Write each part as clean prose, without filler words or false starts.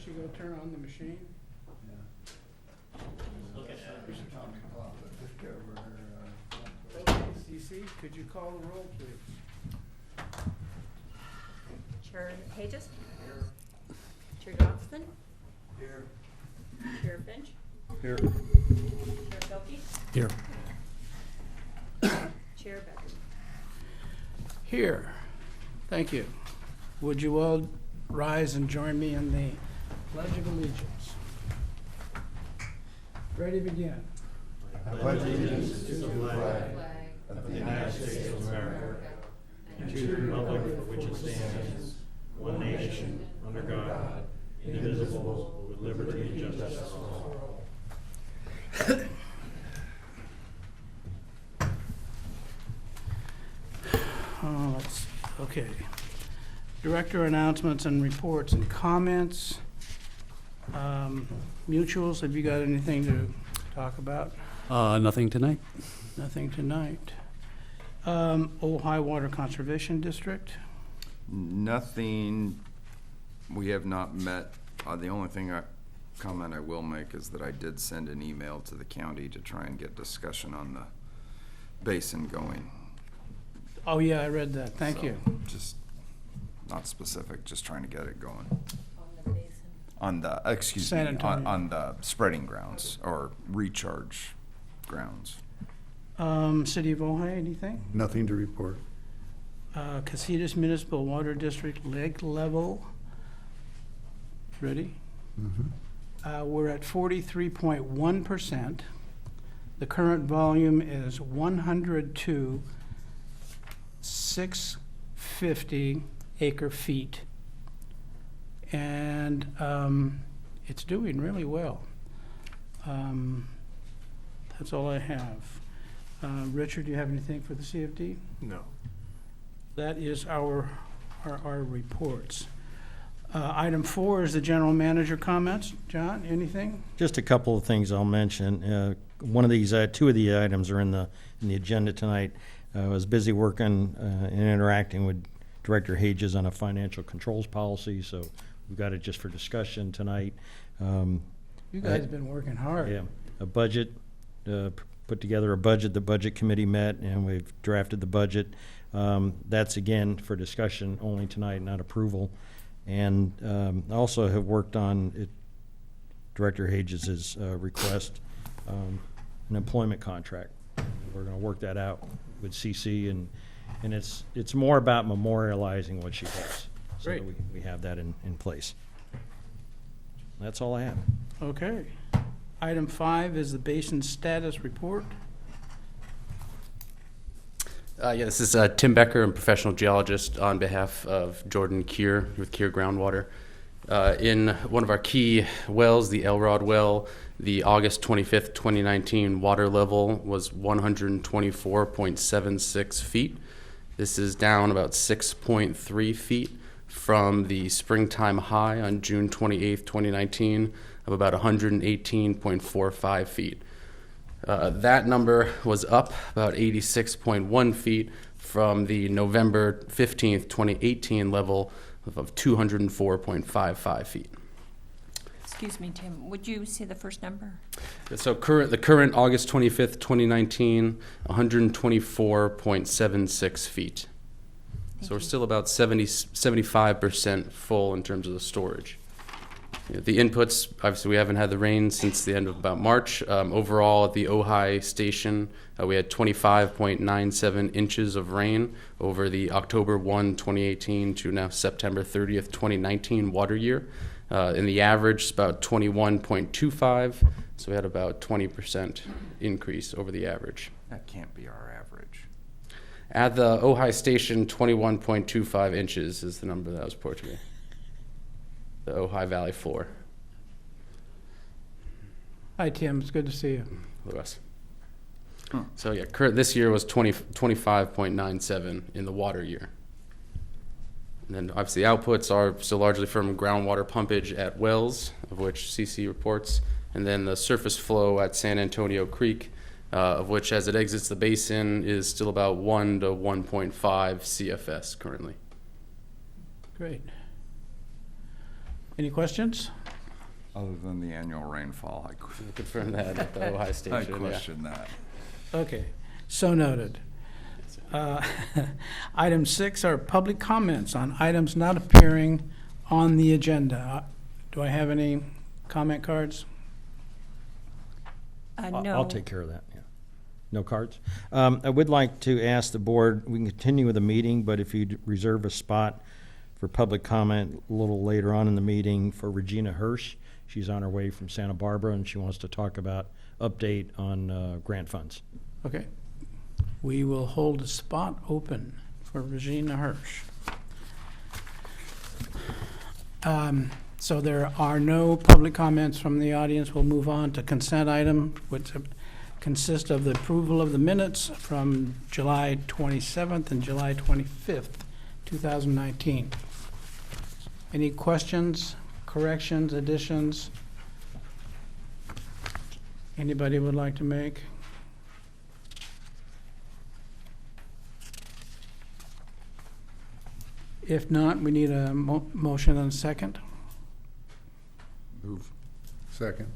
she go turn on the machine? Okay, CC, could you call the roll, please? Chair Pages? Chair Johnston? Here. Chair Finch? Here. Chair Pelkey? Here. Chair Becker? Here. Thank you. Would you all rise and join me in the Pledge of Allegiance? Ready to begin. I pledge allegiance to the flag of the United States of America and to the republic for which it stands, one nation, under God, indivisible, with liberty and justice for all. Okay. Director announcements and reports and comments. Mutuals, have you got anything to talk about? Nothing tonight. Nothing tonight. Old High Water Conservation District. Nothing, we have not met. The only comment I will make is that I did send an email to the county to try and get discussion on the basin going. Oh, yeah, I read that. Thank So, you. Just not specific, just trying to get it going. On the basin. On the, excuse me, San Antonio. on the spreading grounds or recharge grounds. City of Ojai, anything? Nothing to report. Casitas Municipal Water District leg level. Ready? We're at 43.1%. The current volume is 102,650 acre feet. And it's doing really well. That's all I have. Richard, do you have anything for the CFD? No. That is our reports. Item 4 is the general manager comments. John, anything? Just a couple of things I'll mention. One of these, two of the items are in the agenda tonight. I was busy working and interacting with Director Hages on a financial controls policy, so we've got it just for discussion tonight. You guys have been working hard. Yeah, a budget, put together a budget. The budget committee met and we've drafted the budget. That's again for discussion only tonight, not approval. And I also have worked on it, Director Hages' request, an employment contract. We're going to work that out with CC, and it's more about memorializing what she does. So Great. that we have that in place. That's all I have. Okay. Item 5 is the basin status report. Yeah, this is Tim Becker, I'm a professional geologist on behalf of Jordan Keir with Keir Groundwater. In one of our key wells, the Elrod well, the August 25th, 2019 water level was 124.76 feet. This is down about 6.3 feet from the springtime high on June 28th, 2019 of about 118.45 feet. That number was up about 86.1 feet from the November 15th, 2018 level of 204.55 feet. Excuse me, Tim, would you say the first number? So the current August 25th, 2019, 124.76 feet. Thank So we're you. still about 75% full in terms of the storage. The inputs, obviously we haven't had the rain since the end of about March. Overall at the Ojai station, we had 25.97 inches of rain over the October 1, 2018 to now September 30th, 2019 water year. And the average is about 21.25, so we had about 20% increase over the average. That can't be our average. At the Ojai station, 21.25 inches is the number that was reported to me. The Ojai Valley floor. Hi, Tim. It's good to see you. Lewis. So yeah, this year was 25.97 in the water year. And then obviously the outputs are still largely from groundwater pumpage at wells, of which CC reports, and then the surface flow at San Antonio Creek, of which as it exits the basin is still about 1 to 1.5 CFS currently. Great. Any questions? Other than the annual rainfall, I Confirm that at the Ojai station. yeah. question that. Okay, so noted. Item 6 are public comments on items not appearing on the agenda. Do I have any comment cards? No. I'll take care of that, yeah. No cards? I would like to ask the board, we can continue with the meeting, but if you'd reserve a spot for public comment a little later on in the meeting for Regina Hirsch. She's on her way from Santa Barbara, and she wants to talk about update on grant funds. Okay. We will hold a spot open for Regina Hirsch. So there are no public comments from the audience. We'll move on to consent item, which consist of the approval of the minutes from July 27th and July 25th, 2019. Any questions, corrections, additions? Anybody would like to make? If not, we need a motion and a second. Move. Second.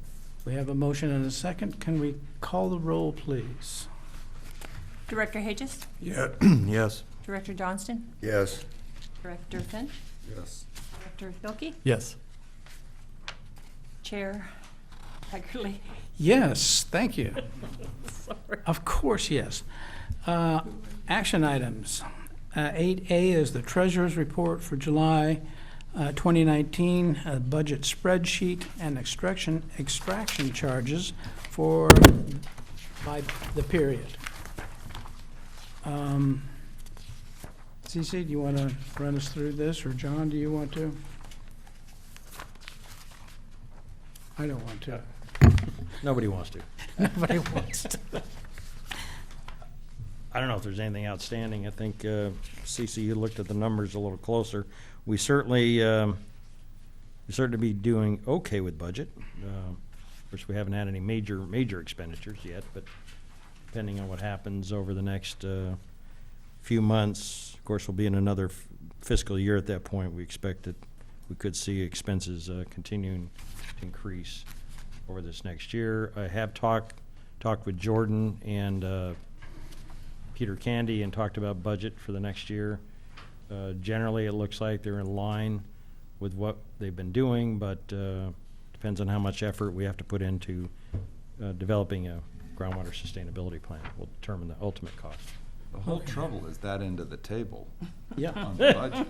We have a motion and a second. Can we call the roll, please? Director Hedges? Yeah. Yes. Director Johnston? Yes. Director Finch? Yes. Director Hilke? Yes. Chair Haggerly? Yes, thank you. Of course, yes. Action items. 8A is the Treasurer's Report for July 2019, a budget spreadsheet and extraction charges by the period. Cece, do you want to run us through this, or John, do you want to? I don't want to. Nobody wants to. Nobody wants to. I don't know if there's anything outstanding. I think, Cece, you looked at the numbers a little closer. We certainly be doing okay with budget. Of course, we haven't had any major expenditures yet, but depending on what happens over the next few months, of course, we'll be in another fiscal year at that point. We expect that we could see expenses continuing to increase over this next year. I have talked with Jordan and Peter Candy and talked about budget for the next year. Generally, it looks like they're in line with what they've been doing, but depends on how much effort we have to put into developing a groundwater sustainability plan. Will determine the ultimate cost. The whole trouble is that end of the table Yeah. on the budget.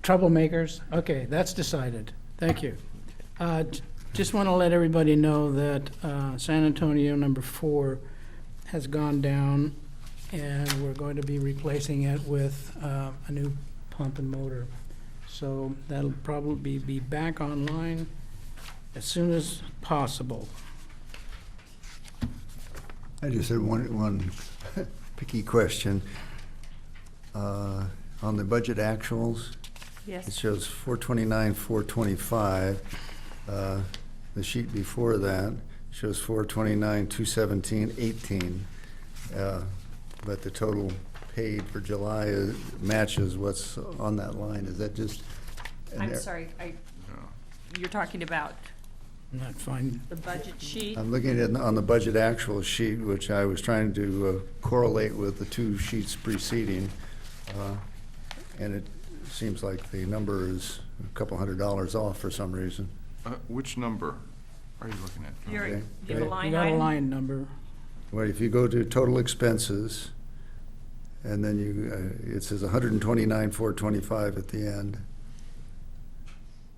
Troublemakers? Okay, that's decided. Thank you. Just want to let everybody know that San Antonio number 4 has gone down, and we're going to be replacing it with a new pump and motor. So that'll probably be back online as soon as possible. I just had one picky question. On the budget actuals, it Yes. shows 429, 425. The sheet before that shows 429, 217, 18. But the total paid for July matches what's on that line. Is that just? I'm sorry, you're talking about Not fine. the budget sheet? I'm looking at on the budget actual sheet, which I was trying to correlate with the two sheets preceding, and it seems like the number is a couple $100 off for some reason. Which number are you looking at? You're, Okay. you have a Okay. line You got a item? line number. Well, if you go to total expenses, and then it says 129,425 at the end,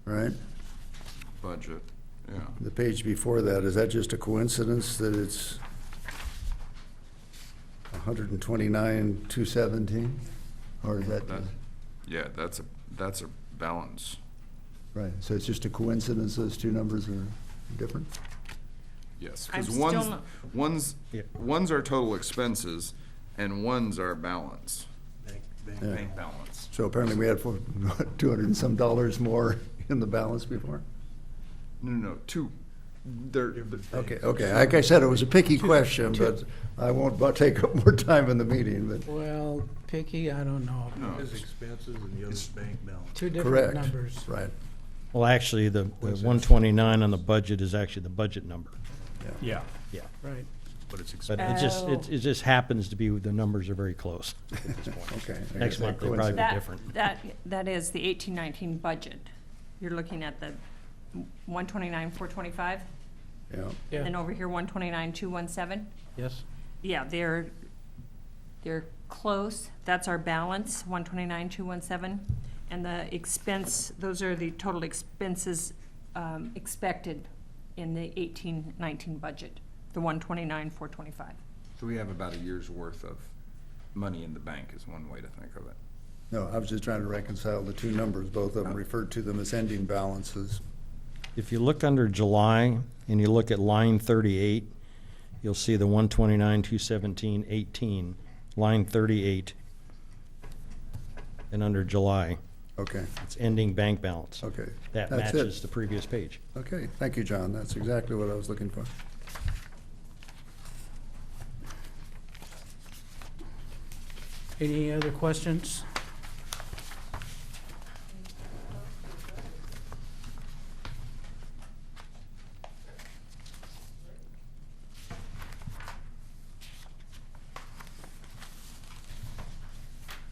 right? Budget, yeah. The page before that, is that just a coincidence that it's 129,217? Or is that, Yeah, that's a balance. right, so it's just a coincidence those two numbers are different? Yes, I'm because still not- one's Yeah. are total expenses and one's our balance. Yeah. Bank balance. So apparently we had $200 and some more in the balance before? No, Okay, like I said, it was a picky question, but I won't take up more time in the meeting, but Well, picky, I don't know. His expenses and the other's bank balance. Two different correct. numbers. Right, Well, actually, the 129 on the budget is actually the budget number. Yeah, Yeah. Right. but it's But expensive. it just happens to be, the numbers are very close at this point. okay. I Next guess that month, they'll probably be That, different. that is the 18-19 budget. You're looking at the 129, 425, Yeah, Yeah. and over here, 129, 217. Yes. Yeah, they're close. That's our balance, 129, 217. And the expense, those are the total expenses expected in the 18-19 budget, the 129, 425. So we have about a year's worth of money in the bank is one way to think of it. no, I was just trying to reconcile the two numbers. Both of them referred to them as ending balances. If you look under July and you look at line 38, you'll see the 129, 217, 18, line 38. And under July, Okay, it's ending bank balance. okay. That That's matches it. the previous page. Okay, thank you, John. That's exactly what I was looking for. Any other questions?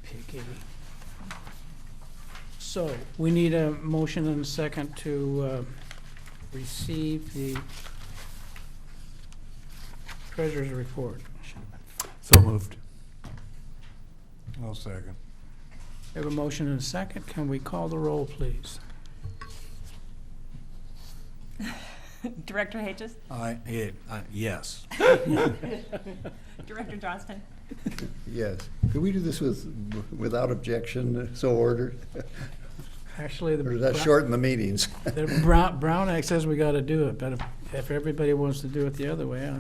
Picky. So, we need a motion and a second to receive the treasurer's report. So moved. I'll second. We have a motion and a second. Can we call the roll, please? Director Hedges? Yes. Director Johnston? Yes. Could we do this without objection, so ordered? Actually, Or does that shorten the meetings? the Brown Act says we gotta do it, but if everybody wants to do it the other way,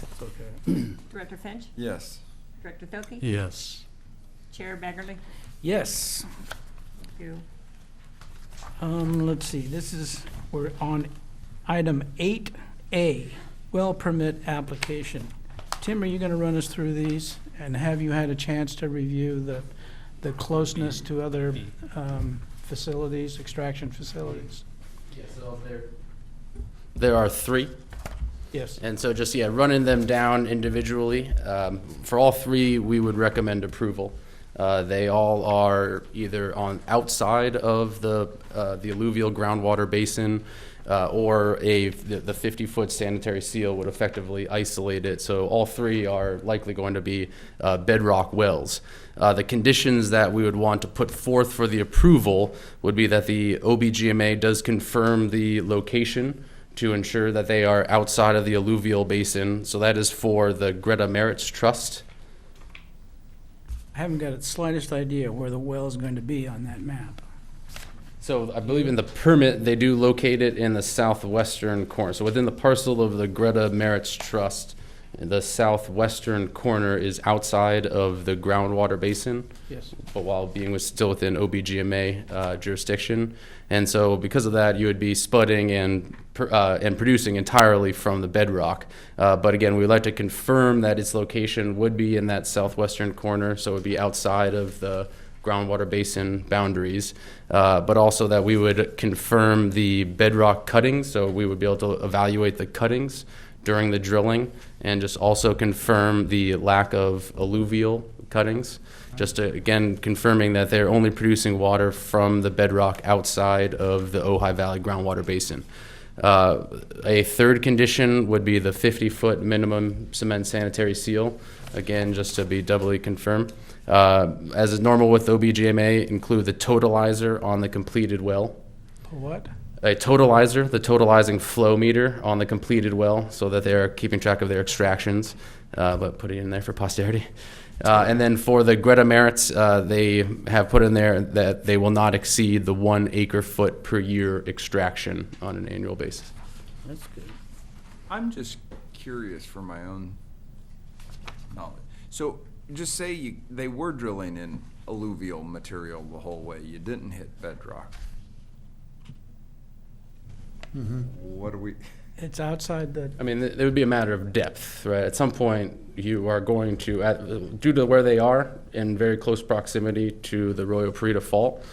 it's okay. Director Finch? Yes. Director Thoke? Yes. Chair Baggerly? Yes. Thank you. Let's see, we're on item 8A, well permit application. Tim, are you gonna run us through these? And have you had a chance to review the closeness to other facilities, extraction facilities? There are three. Yes. And so just, running them down individually, for all three, we would recommend approval. They all are either on outside of the alluvial groundwater basin, or the 50-foot sanitary seal would effectively isolate it. So all three are likely going to be bedrock wells. The conditions that we would want to put forth for the approval would be that the OBGMA does confirm the location to ensure that they are outside of the alluvial basin. So that is for the Greta Merritt's Trust. I haven't got the slightest idea where the well is going to be on that map. So I believe in the permit, they do locate it in the southwestern corner. So within the parcel of the Greta Merritt's Trust, the southwestern corner is outside of the groundwater basin, Yes. but while being still within OBGMA jurisdiction. And so because of that, you would be spudding and producing entirely from the bedrock. But again, we'd like to confirm that its location would be in that southwestern corner, so it would be outside of the groundwater basin boundaries, but also that we would confirm the bedrock cuttings, so we would be able to evaluate the cuttings during the drilling, and just also confirm the lack of alluvial cuttings, just to, again, confirming that they're only producing water from the bedrock outside of the Ojai Valley groundwater basin. A third condition would be the 50-foot minimum cement sanitary seal, again, just to be doubly confirmed. As is normal with OBGMA, include the totalizer on the completed well. What? A totalizer, the totalizing flow meter on the completed well, so that they're keeping track of their extractions, but put it in there for posterity. And then for the Greta Merritt's, they have put in there that they will not exceed the 1 acre-foot per year extraction on an annual basis. That's good. I'm just curious for my own knowledge. So just say they were drilling in alluvial material the whole way. You didn't hit bedrock. What do we, It's outside the, I mean, it would be a matter of depth, right? At some point, you are going to, due to where they are in very close proximity to the Arroyo Parida Fault,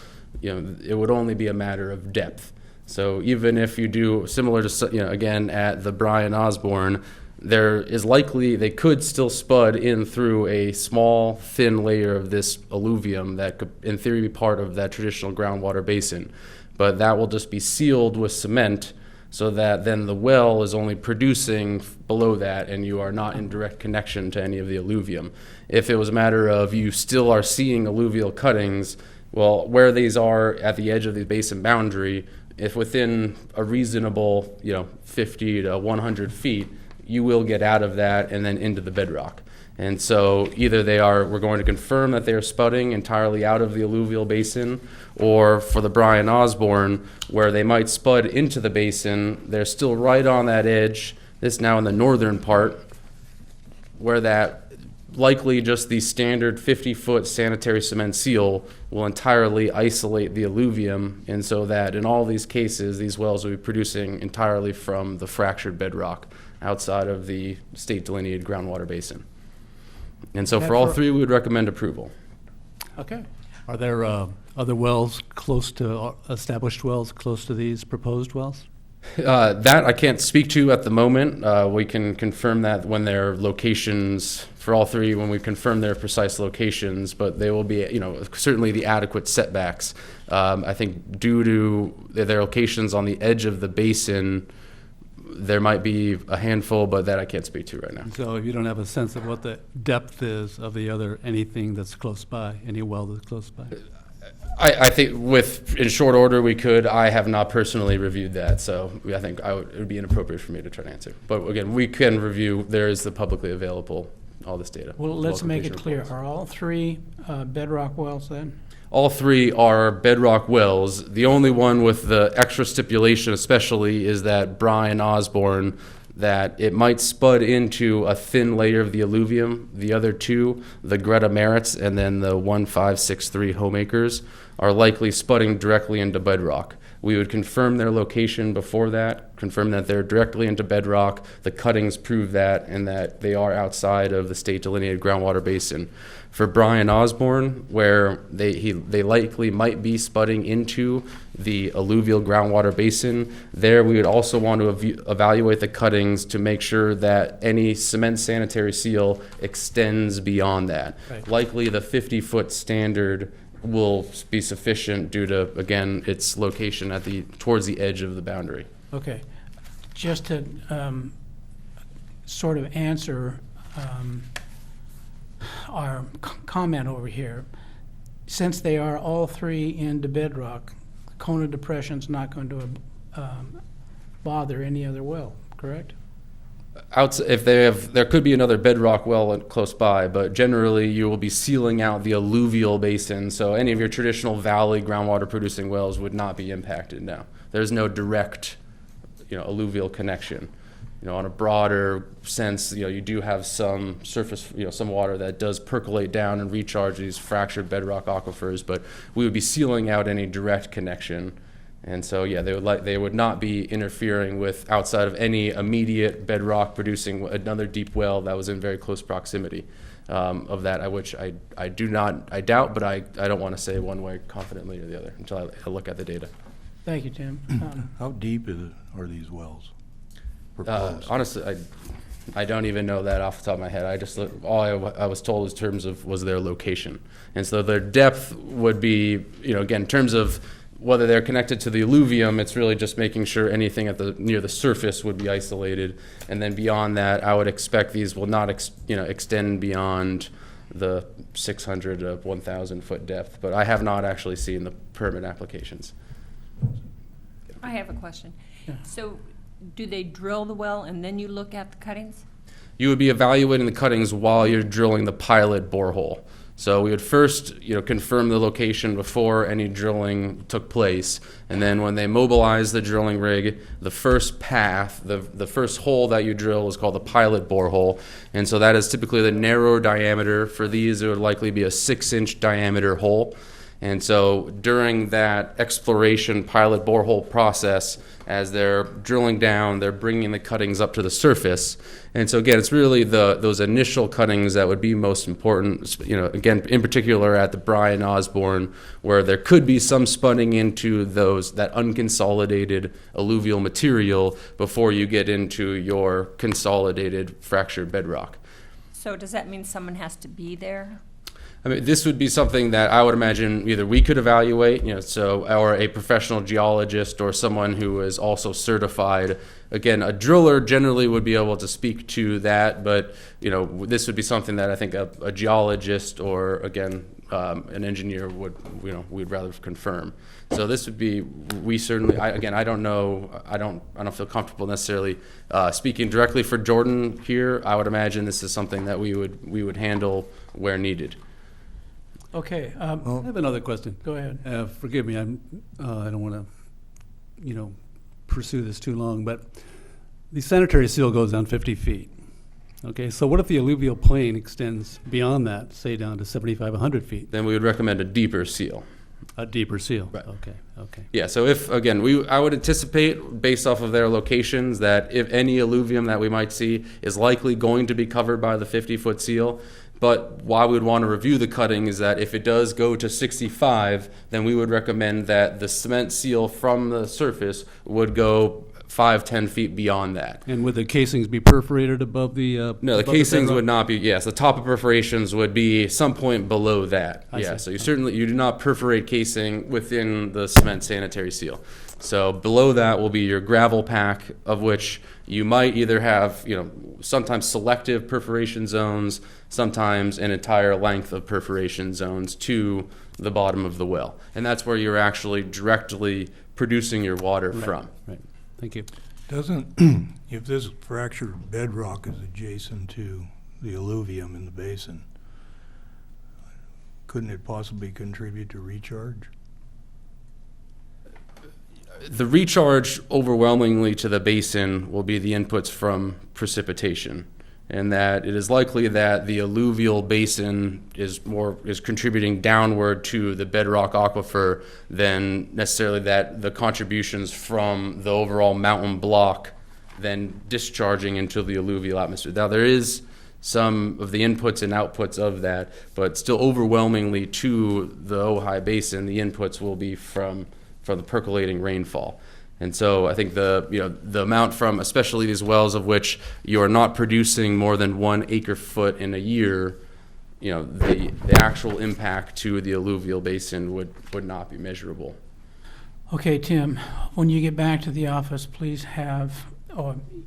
it would only be a matter of depth. So even if you do similar to, again, at the Brian Osborne, there is likely they could still spud in through a small, thin layer of this alluvium that could, in theory, be part of that traditional groundwater basin. But that will just be sealed with cement so that then the well is only producing below that and you are not in direct connection to any of the alluvium. If it was a matter of you still are seeing alluvial cuttings, well, where these are at the edge of the basin boundary, if within a reasonable, 50 to 100 feet, you will get out of that and then into the bedrock. And so either we're going to confirm that they are spudding entirely out of the alluvial basin, or for the Brian Osborne, where they might spud into the basin, they're still right on that edge. This now in the northern part, where that likely just the standard 50-foot sanitary cement seal will entirely isolate the alluvium, and so that in all these cases, these wells will be producing entirely from the fractured bedrock outside of the state delineated groundwater basin. And so for all three, we would recommend approval. okay. Are there other wells close to, established wells close to these proposed wells? That I can't speak to at the moment. We can confirm that when their locations, for all three, when we confirm their precise locations, but they will be, certainly the adequate setbacks. I think due to their locations on the edge of the basin, there might be a handful, but that I can't speak to right now. So you don't have a sense of what the depth is of anything that's close by, any well that's close by? I think in short order, we could. I have not personally reviewed that, so I think it would be inappropriate for me to try to answer. But again, we can review. There is the publicly available, all this data. Well, let's make it completion clear. reports. Are all three bedrock wells then? All three are bedrock wells. The only one with the extra stipulation especially is that Brian Osborne, that it might spud into a thin layer of the alluvium. The other two, the Greta Merritts and then the 1563 Homeacres, are likely spudding directly into bedrock. We would confirm their location before that, confirm that they're directly into bedrock, the cuttings prove that, and that they are outside of the state delineated groundwater basin. For Brian Osborne, where they likely might be spudding into the alluvial groundwater basin, there we would also want to evaluate the cuttings to make sure that any cement sanitary seal extends beyond that. Right. Likely the 50-foot standard will be sufficient due to, again, its location towards the edge of the boundary. Okay. Just to sort of answer our comment over here, since they are all three into bedrock, Kona depression's not going to bother any other well, correct? If there could be another bedrock well close by, but generally you will be sealing out the alluvial basin, so any of your traditional valley groundwater producing wells would not be impacted now. There's no direct, alluvial connection. On a broader sense, you do have some surface, some water that does percolate down and recharge these fractured bedrock aquifers, but we would be sealing out any direct connection. And so, yeah, they would not be interfering with outside of any immediate bedrock producing another deep well that was in very close proximity of that, which I doubt, but I don't want to say one way confidently or the other until I look at the data. Thank you, Tim. How deep are these wells? Proposed? Honestly, I don't even know that off the top of my head. All I was told in terms of was their location, and so their depth would be, again, in terms of whether they're connected to the alluvium, it's really just making sure anything near the surface would be isolated, and then beyond that, I would expect these will not extend beyond the 600 to 1,000 foot depth. But I have not actually seen the permit applications. I have a question. Yeah. So do they drill the well and then you look at the cuttings? You would be evaluating the cuttings while you're drilling the pilot borehole. So we would first, confirm the location before any drilling took place, and then when they mobilize the drilling rig, the first path, the first hole that you drill is called the pilot borehole, and so that is typically the narrow diameter. For these, it would likely be a 6-inch diameter hole. And so during that exploration pilot borehole process, as they're drilling down, they're bringing the cuttings up to the surface. And so again, it's really those initial cuttings that would be most important, again, in particular at the Brian Osborne, where there could be some spunning into that unconsolidated alluvial material before you get into your consolidated fractured bedrock. So does that mean someone has to be there? I mean, this would be something that I would imagine either we could evaluate, or a professional geologist or someone who is also certified. Again, a driller generally would be able to speak to that, but, this would be something that I think a geologist or, again, an engineer we'd rather confirm. So this would be, I don't know, I don't feel comfortable necessarily speaking directly for Jordan here. I would imagine this is something that we would handle where needed. Okay, I have another question. go ahead. Forgive me, I don't want to, pursue this too long, but the sanitary seal goes down 50 feet. Okay, so what if the alluvial plain extends beyond that, say down to 75, 100 feet? Then we would recommend a deeper seal. A deeper seal? Right. Okay. Yeah, so if, again, I would anticipate, based off of their locations, that if any alluvium that we might see is likely going to be covered by the 50-foot seal. But why we would want to review the cutting is that if it does go to 65, then we would recommend that the cement seal from the surface would go 5-10 feet beyond that. And would the casings be perforated above the? No, the above casings bedrock? would not be. Yes, the top of perforations would be some point below that. I Yeah, see. so you do not perforate casing within the cement sanitary seal. So below that will be your gravel pack, of which you might either have, sometimes selective perforation zones, sometimes an entire length of perforation zones to the bottom of the well. And that's where you're actually directly producing your water from. Right, thank you. Doesn't, if this fractured bedrock is adjacent to the alluvium in the basin, couldn't it possibly contribute to recharge? The recharge overwhelmingly to the basin will be the inputs from precipitation, and that it is likely that the alluvial basin is contributing downward to the bedrock aquifer than necessarily that the contributions from the overall mountain block then discharging into the alluvial atmosphere. Now there is some of the inputs and outputs of that, but still overwhelmingly to the Ojai Basin, the inputs will be from the percolating rainfall. And so I think the amount from especially these wells of which you are not producing more than 1 acre-foot in a year, the actual impact to the alluvial basin would not be measurable. Okay, Tim, when you get back to the office, please have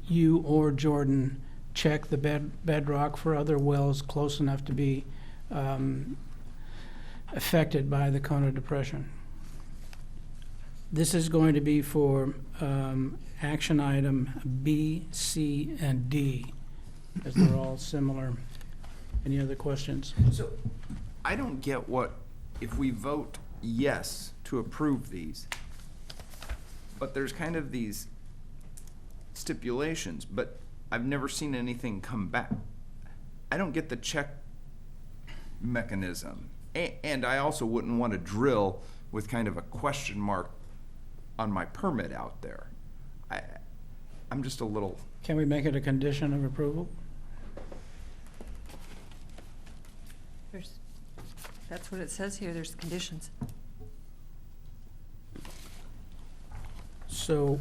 you or Jordan check the bedrock for other wells close enough to be affected by the Kona depression. This is going to be for action item B, C, and D, as they're all similar. Any other questions? So, I don't get if we vote yes to approve these, but there's kind of these stipulations, but I've never seen anything come back. I don't get the check mechanism. And I also wouldn't want to drill with kind of a question mark on my permit out there. I'm just a little... Can we make it a condition of approval? That's what it says here, there's conditions. So,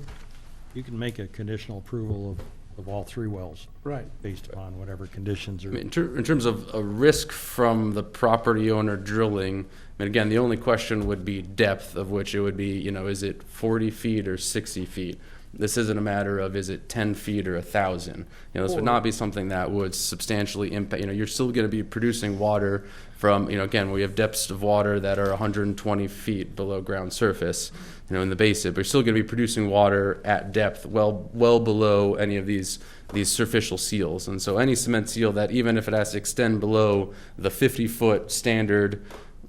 You can make a conditional approval of all 3 wells right. based upon whatever conditions I are. mean, in terms of a risk from the property owner drilling, I mean, again, the only question would be depth, of which it would be, is it 40 feet or 60 feet? This isn't a matter of is it 10 feet or 1,000. This would not be something that would substantially impact. You're still going to be producing water from, again, we have depths of water that are 120 feet below ground surface, in the basin. But you're still going to be producing water at depth, well below any of these superficial seals. And so any cement seal that, even if it has to extend below the 50-foot standard,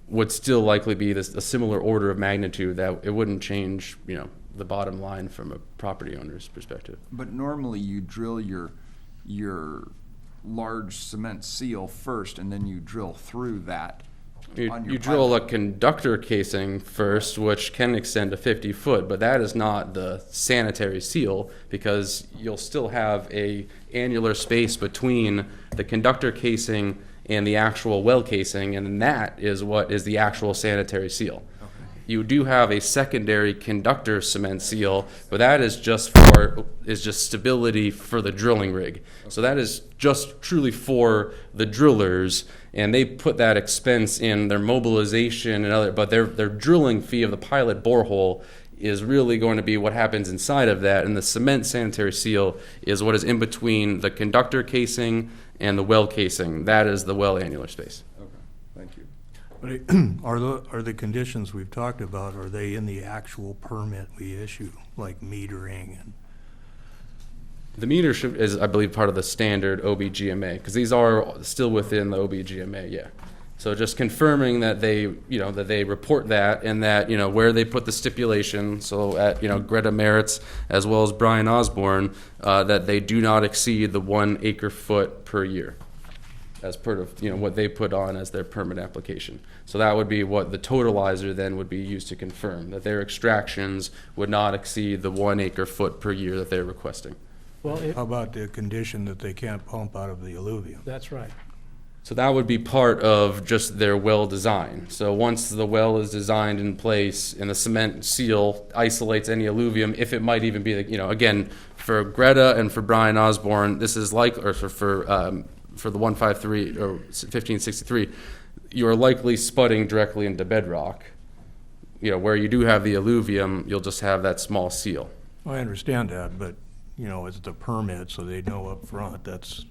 would still likely be a similar order of magnitude, that it wouldn't change, the bottom line from a property owner's perspective. But normally you drill your large cement seal first, and then you drill through that You, on your you drill pilot. a conductor casing first, which can extend to 50 foot, but that is not the sanitary seal because you'll still have a annular space between the conductor casing and the actual well casing, and that is what is the actual sanitary seal. You do have a secondary conductor cement seal, but that is just stability for the drilling rig. So that is just truly for the drillers, and they put that expense in their mobilization and other, but their drilling fee of the pilot borehole is really going to be what happens inside of that, and the cement sanitary seal is what is in between the conductor casing and the well casing. That is the well annular space. Okay, thank you. But are the conditions we've talked about, are they in the actual permit we issue, like metering and? The meter is, I believe, part of the standard OBGMA, because these are still within the OBGMA, yeah. So just confirming that that they report that, and that, where they put the stipulation, so at, Greta Merritt's as well as Brian Osborne, that they do not exceed the 1 acre foot per year, as part of, what they put on as their permit application. So that would be what the totalizer then would be used to confirm, that their extractions would not exceed the 1 acre foot per year that they're requesting. Well, How about the condition that they can't pump out of the alluvium? that's right. So that would be part of just their well design. So once the well is designed in place and the cement seal isolates any alluvium, if it might even be, again, for Greta and for Brian Osborne, this is for the 153 or 1563, you are likely spudding directly into bedrock. Where you do have the alluvium, you'll just have that small seal. I understand that, but, it's the permit, so they know up front that's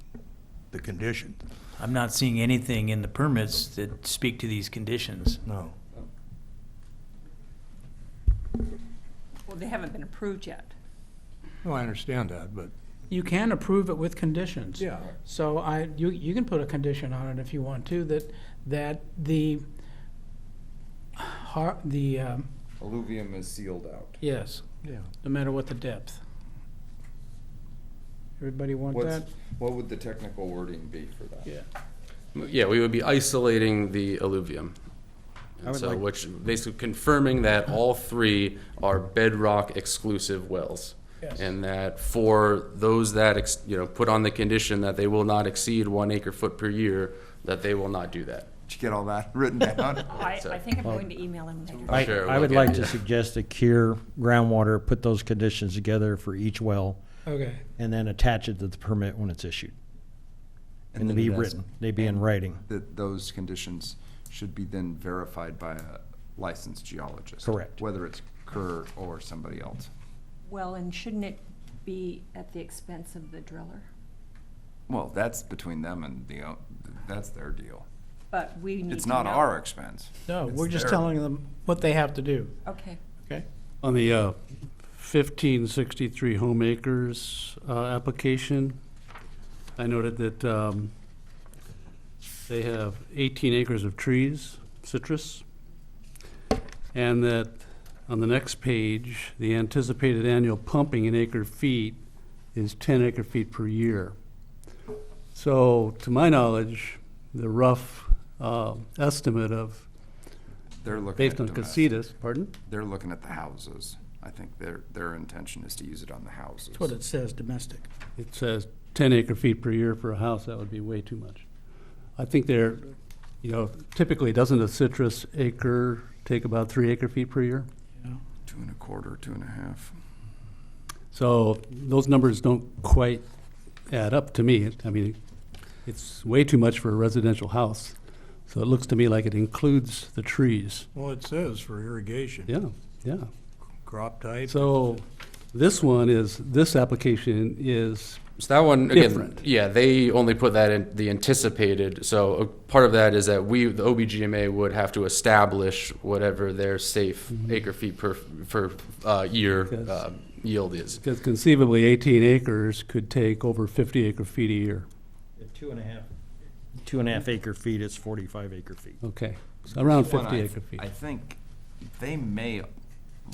the condition. I'm not seeing anything in the permits that speak to these conditions. No. Well, they haven't been approved yet. No, I understand that, but. You can approve it with conditions. Yeah. So you can put a condition on it if you want to, that the Alluvium is sealed out. yes, Yeah. no matter what the depth. Everybody want that? What would the technical wording be for that? Yeah. Yeah, we would be isolating the alluvium. I would So, like- which basically confirming that all three are bedrock exclusive wells. Yes. And that for those that, put on the condition that they will not exceed 1 acre foot per year, that they will not do that. Did you get all that written down? I think I'm going to email him later. I, Sure, I we'll would get like it. to suggest that Kier Groundwater put those conditions together for each well Okay. and then attach it to the permit when it's issued. And then they be that's- written, they be in writing. That those conditions should be then verified by a licensed geologist. Correct. Whether it's Kerr or somebody else. Well, and shouldn't it be at the expense of the driller? Well, that's between them and that's their deal. But we need to know. It's not our expense. No, It's we're just their- telling them what they have to do, Okay. okay? On the 1563 home acres application, I noted that they have 18 acres of trees, citrus, and that on the next page, the anticipated annual pumping in acre feet is 10 acre feet per year. So, to my knowledge, the rough estimate of, They're looking based at on domestic. casitas, pardon? They're looking at the houses. I think their intention is to use it on the houses. That's what it says, domestic. It says 10 acre feet per year for a house, that would be way too much. I think they're, typically, doesn't a citrus acre take about 3 acre feet per year? 2 1/4, 2 1/2. So those numbers don't quite add up to me. I mean, it's way too much for a residential house. So it looks to me like it includes the trees. Well, it says for irrigation. Yeah, yeah. Crop type. So this application is, So that one, again, Different. yeah, they only put that in the anticipated. So part of that is that the OBGMA would have to establish whatever their safe acre feet per year Yes. yield is. because conceivably 18 acres could take over 50 acre feet a year. At 2.5 acre feet is 45 acre feet. Okay, so around This one, 50 acre feet. I think they may,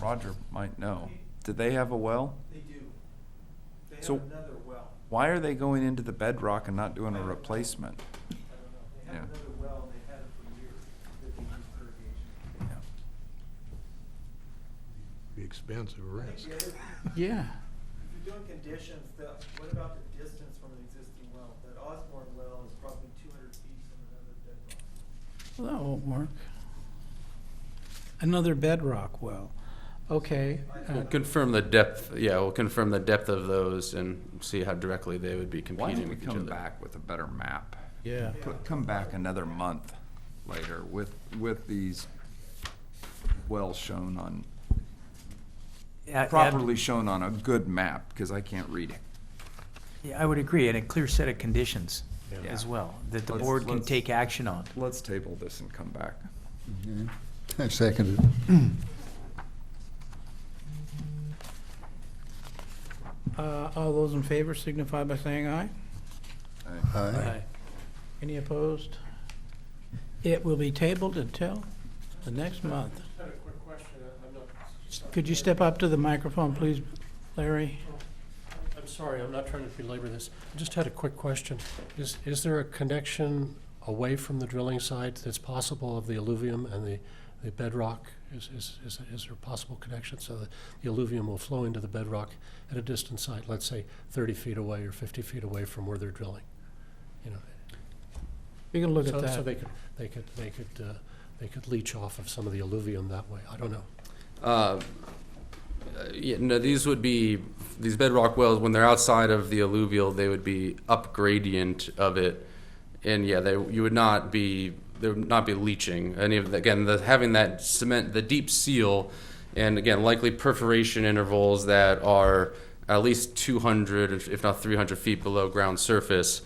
Roger might know. Do they have a well? They do. They So- another well. Why are they going into the bedrock and not doing a replacement? They Yeah. another well, and they've had it for years. expensive risk. Yeah. If you're doing conditions, what about the distance from an existing well? That Osborne well is probably 200 feet from another bedrock. Well, that won't work. Another bedrock well. Okay. We'll confirm the depth, yeah, we'll confirm the depth of those and see how directly they would be Why competing don't we with each other. come back with a better map? Yeah. Come back another month later with these wells shown on, properly shown on a good map, because I can't read it. Yeah, I would agree, and a clear set of conditions Yeah. as well, that the Let's- board can let's- take action on. Let's table this and come back. I seconded it. All those in favor signify by saying aye. Aye. Any opposed? It will be tabled until the next month. I had a quick question. I'm not. Could you step up to the microphone, please, Larry? I'm sorry, I'm not trying to belabor this. I just had a quick question. Is there a connection away from the drilling site that's possible of the alluvium and the bedrock? Is there a possible connection so that the alluvium will flow into the bedrock at a distant site, let's say 30 feet away or 50 feet away from where they're drilling? You know, We can look at so that. they could leach off of some of the alluvium that way. I don't know. Yeah, no, these bedrock wells, when they're outside of the alluvial, they would be up gradient of it. And yeah, they would not be leaching. And again, having that cement, the deep seal, and again, likely perforation intervals that are at least 200, if not 300 feet below ground surface,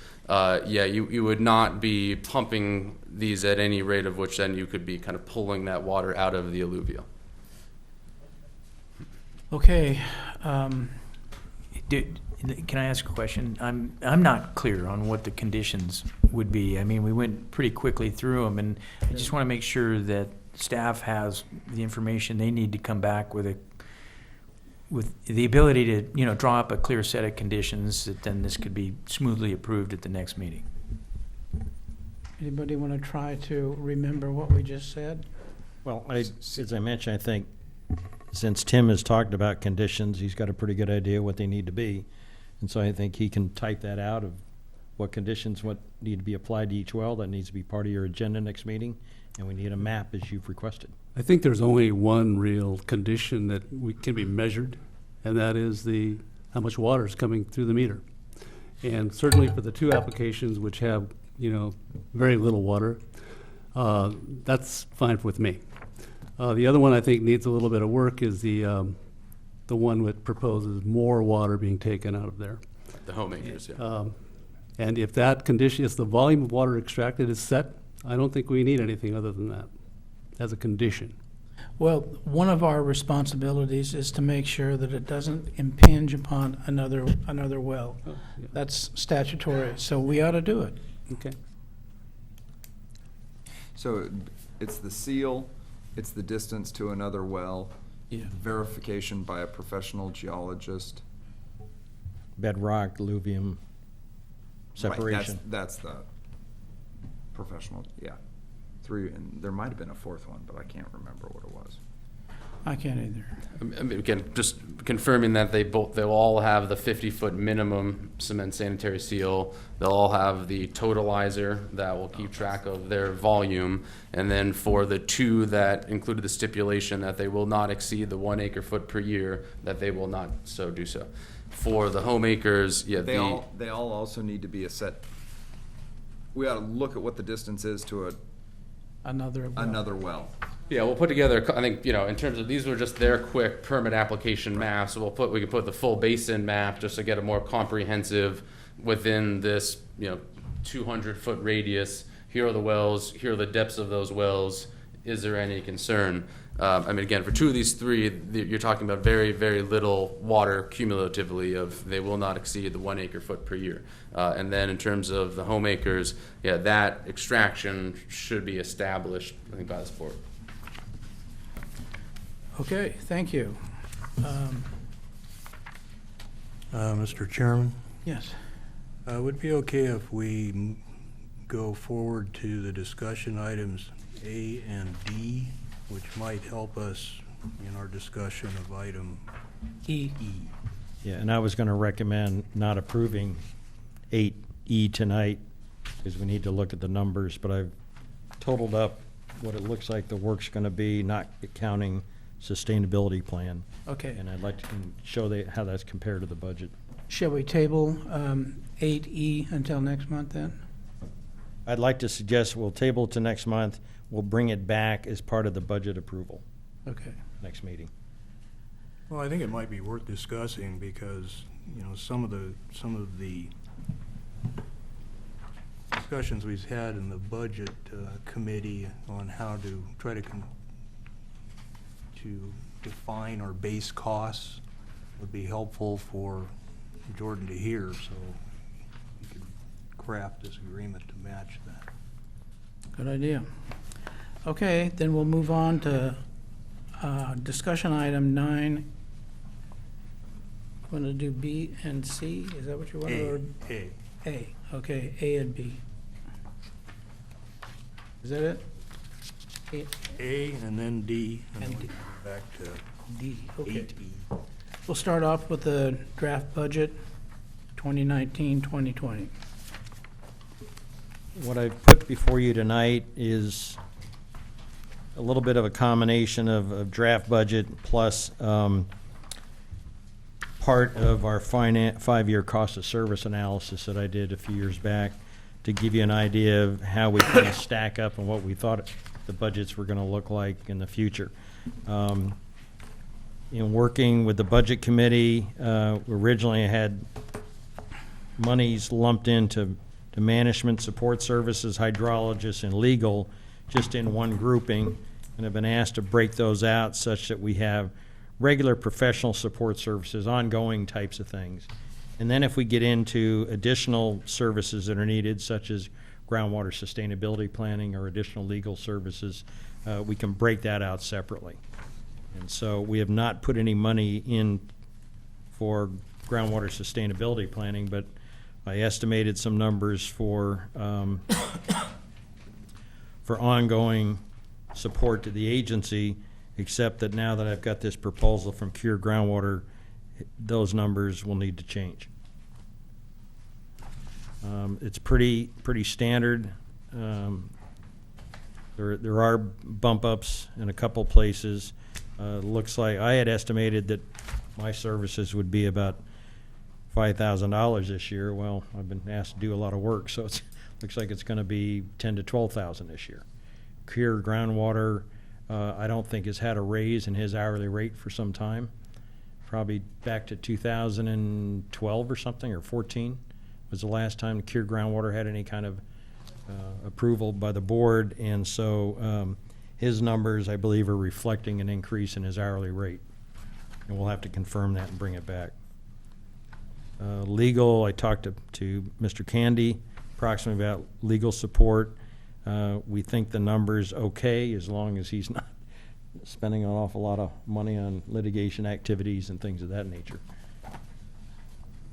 you would not be pumping these at any rate of which then you could be kind of pulling that water out of the alluvial. Okay. Can I ask a question? I'm not clear on what the conditions would be. I mean, we went pretty quickly through them, and I just want to make sure that staff has the information they need to come back with the ability to, draw up a clear set of conditions that then this could be smoothly approved at the next meeting. Anybody want to try to remember what we just said? Well, as I mentioned, I think since Tim has talked about conditions, he's got a pretty good idea what they need to be. And so I think he can type that out of what conditions, what need to be applied to each well. That needs to be part of your agenda next meeting. And we need a map as you've requested. I think there's only one real condition that can be measured, and that is how much water is coming through the meter. And certainly for the two applications which have, very little water, that's fine with me. The other one I think needs a little bit of work is the one that proposes more water being taken out of there. The homemakers, yeah. And if that condition, if the volume of water extracted is set, I don't think we need anything other than that as a condition. Well, one of our responsibilities is to make sure that it doesn't impinge upon another well. Oh, yeah. That's statutory, so we ought to do it. Okay. So it's the seal, it's the distance to another well, Yeah. verification by a professional geologist. Bedrock, alluvium, Right, separation. That's the professional, yeah. Three, and there might have been a fourth one, but I can't remember what it was. I can't either. I mean, again, just confirming that they'll all have the 50-foot minimum cement sanitary seal. They'll all have the totalizer that will keep track of their volume. And then for the two that included the stipulation that they will not exceed the 1 acre foot per year, that they will not so do so. For the homemakers, yeah, They all also need to be a set. We ought to look at what the distance is to Another well. another well. Yeah, we'll put together, I think, in terms of, these were just their quick permit application maps. So we can put the full basin map just to get a more comprehensive within this, 200-foot radius. Here are the wells, here are the depths of those wells. Is there any concern? Again, for two of these three, you're talking about very, very little water cumulatively they will not exceed the 1 acre foot per year. And then in terms of the homemakers, yeah, that extraction should be established, I think, by this board. Okay, thank you. Mr. Chairman, Yes. would it be okay if we go forward to the discussion items A and D, which might help us in our discussion of item E. E. Yeah, and I was going to recommend not approving 8E tonight, because we need to look at the numbers, but I've totaled up what it looks like the work's going to be, not counting sustainability plan. Okay. And I'd like to show how that's compared to the budget. Shall we table 8E until next month then? I'd like to suggest we'll table it to next month. We'll bring it back as part of the budget approval Okay. next meeting. Well, I think it might be worth discussing because, you know, some of the discussions we've had in the budget committee on how to try to define our base costs would be helpful for Jordan to hear, so we could craft this agreement to match that. Good idea. Okay, then we'll move on to discussion item 9. Want to do B and C? Is that what you want? Or A. A, okay, A and B. Is that it? A and then D, and then And we D. can go back to D, okay. 8E. We'll start off with the draft budget, 2019-2020. What I've put before you tonight is a little bit of a combination of draft budget plus part of our 5-year cost of service analysis that I did a few years back to give you an idea of how we kind of stack up and what we thought the budgets were going to look like in the future. In working with the budget committee, originally I had monies lumped into management, support services, hydrologists, and legal, just in one grouping, and have been asked to break those out such that we have regular professional support services, ongoing types of things. And then if we get into additional services that are needed, such as groundwater sustainability planning or additional legal services, we can break that out separately. And so we have not put any money in for groundwater sustainability planning, but I estimated some numbers for ongoing support to the agency, except that now that I've got this proposal from Cure Groundwater, those numbers will need to change. It's pretty standard. There are bump ups in a couple places. Looks like I had estimated that my services would be about $5,000 this year. Well, I've been asked to do a lot of work, so it looks like it's going to be $10,000 to $12,000 this year. Cure Groundwater, I don't think has had a raise in his hourly rate for some time. Probably back to 2012 or something, or 14 was the last time Cure Groundwater had any kind of approval by the board, and so his numbers, I believe, are reflecting an increase in his hourly rate, and we'll have to confirm that and bring it back. Legal, I talked to Mr. Candy approximately about legal support. We think the number's okay as long as he's not spending an awful lot of money on litigation activities and things of that nature.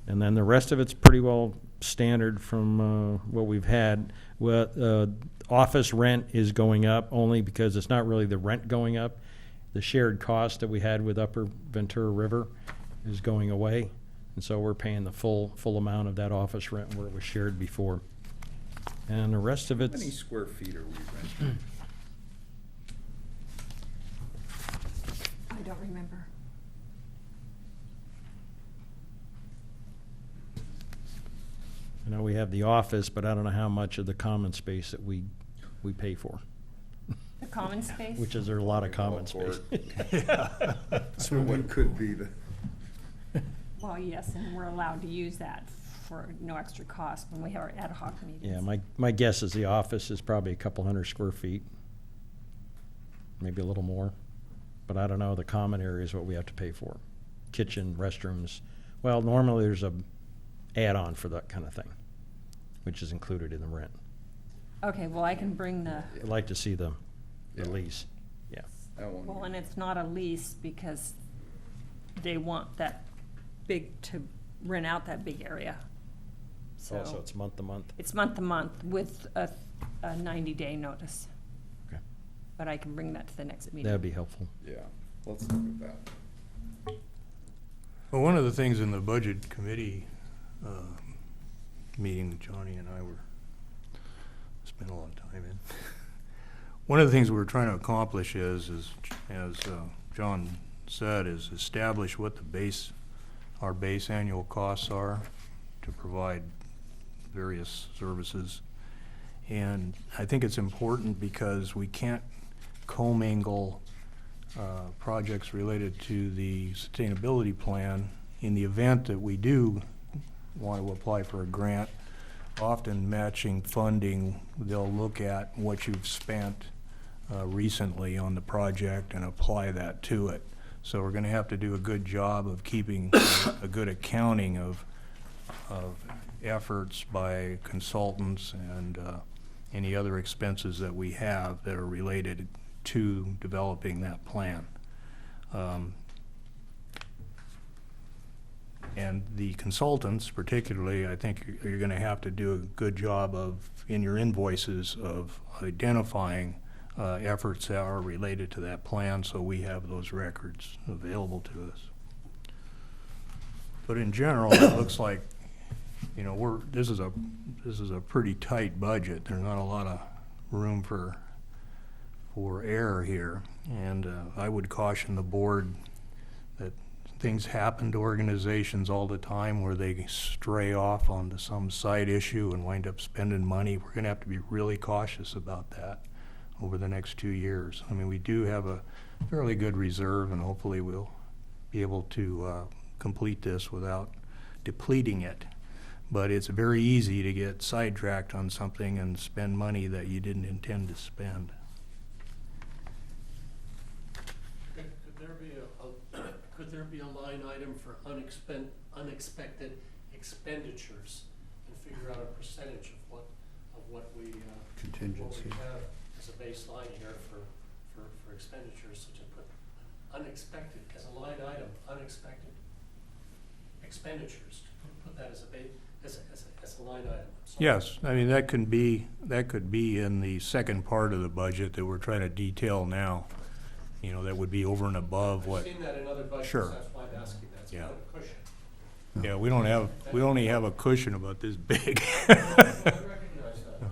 And then the rest of it's pretty well standard from what we've had. Office rent is going up only because it's not really the rent going up. The shared cost that we had with Upper Ventura River is going away. And so we're paying the full amount of that office rent where it was shared before. And the rest of How many it's, square feet are we renting? I don't remember. I know we have the office, but I don't know how much of the common space that we pay for, The common space? which is there's a lot of common space. So what could be the, Well, yes, and we're allowed to use that for no extra cost when we have our ad hoc meetings. Yeah, my guess is the office is probably a couple hundred square feet, maybe a little more. But I don't know, the common area is what we have to pay for. Kitchen, restrooms. Well, normally there's a add-on for that kind of thing, which is included in the rent. Okay, well, I can bring the, I'd like to see the Yeah. lease, yeah. I won't. well, and it's not a lease because they want that big, to rent out that big area. Also, So it's month to month. it's month to month with a 90-day notice. Okay. But I can bring that to the next meeting. That'd be helpful. Yeah. Let's look at that. Well, one of the things in the budget committee meeting that Johnny and I spent a lot of time in, one of the things we're trying to accomplish is as John said, is establish what our base annual costs are to provide various services. And I think it's important because we can't commingle projects related to the sustainability plan. In the event that we do want to apply for a grant, often matching funding, they'll look at what you've spent recently on the project and apply that to it. So we're going to have to do a good job of keeping a good accounting of efforts by consultants and any other expenses that we have that are related to developing that plan. And the consultants particularly, I think you're going to have to do a good job of, in your invoices, of identifying efforts that are related to that plan, so we have those records available to us. But in general, it looks like, you know, this is a pretty tight budget. There's not a lot of room for error here, and I would caution the board that things happen to organizations all the time where they stray off onto some side issue and wind up spending money. We're going to have to be really cautious about that over the next 2 years. I mean, we do have a fairly good reserve, and hopefully we'll be able to complete this without depleting it. But it's very easy to get sidetracked on something and spend money that you didn't intend to spend. Could there be a line item for unexpected expenditures and figure out a percentage of what we Contingency. have as a baseline here for expenditures, so to put unexpected as a line item, unexpected expenditures, put that as a line item. Yes, I mean, that could be in the second part of the budget that we're trying to detail now. You know, that would be over and above what. I've seen that in other budgets, Sure. that's why I'm asking that, it's Yeah. kind of a cushion. Yeah, we only have a cushion about this big. I recognize that, but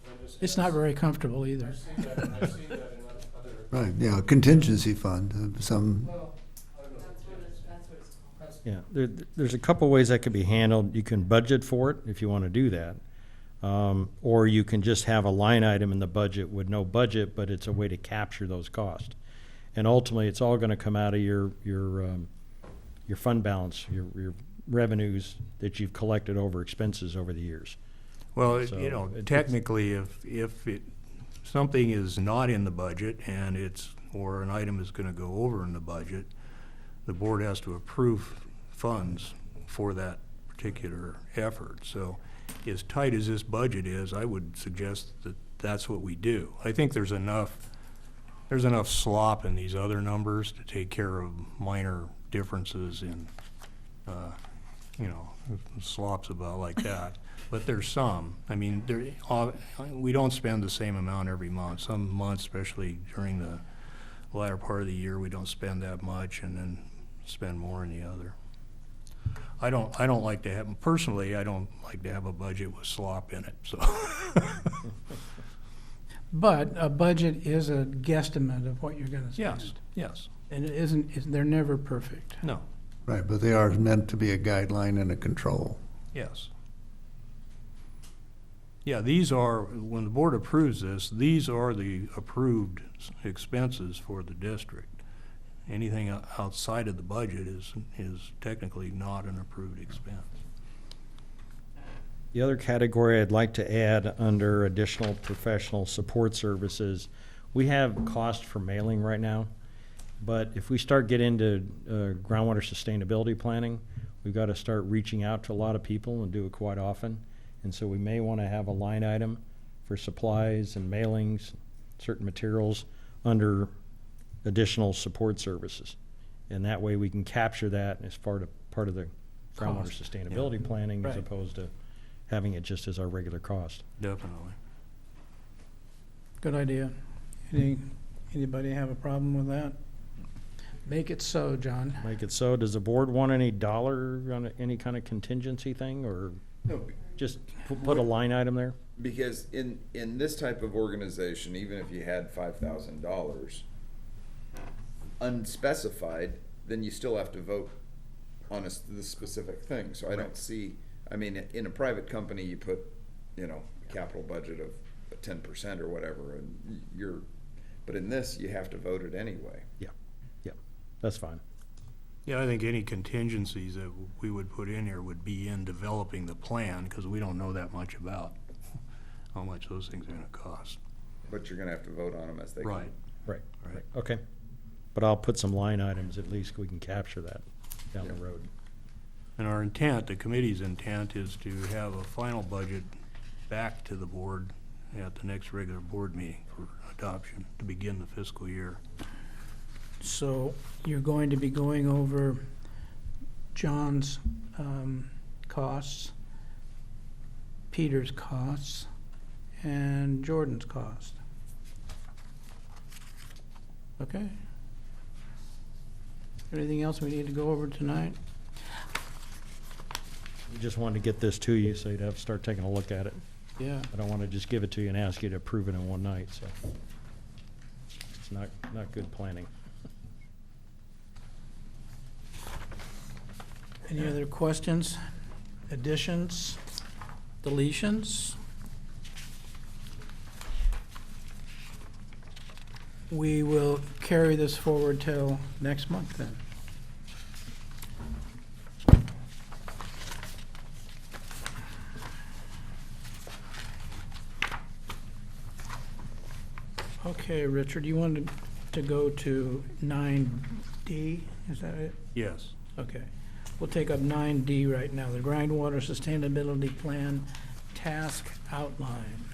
I'm just. It's not very comfortable either. I've seen that in other. Right, yeah, contingency fund, some, Well, I don't know. That's Yeah, there's a couple ways that could be handled. You can budget for it if you want to do that. Or you can just have a line item in the budget with no budget, but it's a way to capture those costs. And ultimately, it's all going to come out of your fund balance, your revenues that you've collected over expenses over the years. Well, So you know, it's- technically, if something is not in the budget and or an item is gonna go over in the budget, the board has to approve funds for that particular effort. So as tight as this budget is, I would suggest that that's what we do. I think there's enough slop in these other numbers to take care of minor differences in, you know, slops about like that. But there's some. I mean, we don't spend the same amount every month. Some months, especially during the latter part of the year, we don't spend that much and then spend more in the other. I don't like to have, personally, I don't like to have a budget with slop in it, so. But a budget is a guesstimate of what you're gonna spend. Yes, yes, And they're never perfect. no, right, but they are meant to be a guideline and a control. yes. Yeah, these are, when the board approves this, these are the approved expenses for the district. Anything outside of the budget is technically not an approved expense. The other category I'd like to add under additional professional support services, we have cost for mailing right now, but if we start getting into groundwater sustainability planning, we've got to start reaching out to a lot of people and do it quite often. And so we may want to have a line item for supplies and mailings, certain materials, under additional support services. And that way we can capture that as part of the groundwater Cost, sustainability planning as Right. opposed to having it just as our regular cost. Definitely. Good idea. Anybody have a problem with that? Make it so, John. Make it so. Does the board want any dollar on any kind of contingency thing, or No, just put a line item there? because in this type of organization, even if you had $5,000 unspecified, then you still have to vote on the specific thing. So I don't see, I mean, in a private company, you put, a capital budget of 10% or whatever, and but in this, you have to vote it anyway. Yeah, that's fine. Yeah, I think any contingencies that we would put in here would be in developing the plan, because we don't know that much about how much those things are gonna cost. But you're gonna have to vote on them as they come. Right. Right, Right. okay. But I'll put some line items, at least we can capture that down the road. And our intent, the committee's intent, is to have a final budget back to the board at the next regular board meeting for adoption to begin the fiscal year. So you're going to be going over John's costs, Peter's costs, and Jordan's cost. Okay? Anything else we need to go over tonight? We just wanted to get this to you, so you'd have to start taking a look at it. Yeah. I don't want to just give it to you and ask you to approve it in one night, so it's not good planning. Any other questions, additions, deletions? We will carry this forward till next month then. Okay, Richard, you wanted to go to 9D, is that it? Yes. Okay. We'll take up 9D right now, the Grindwater Sustainability Plan Task Outline.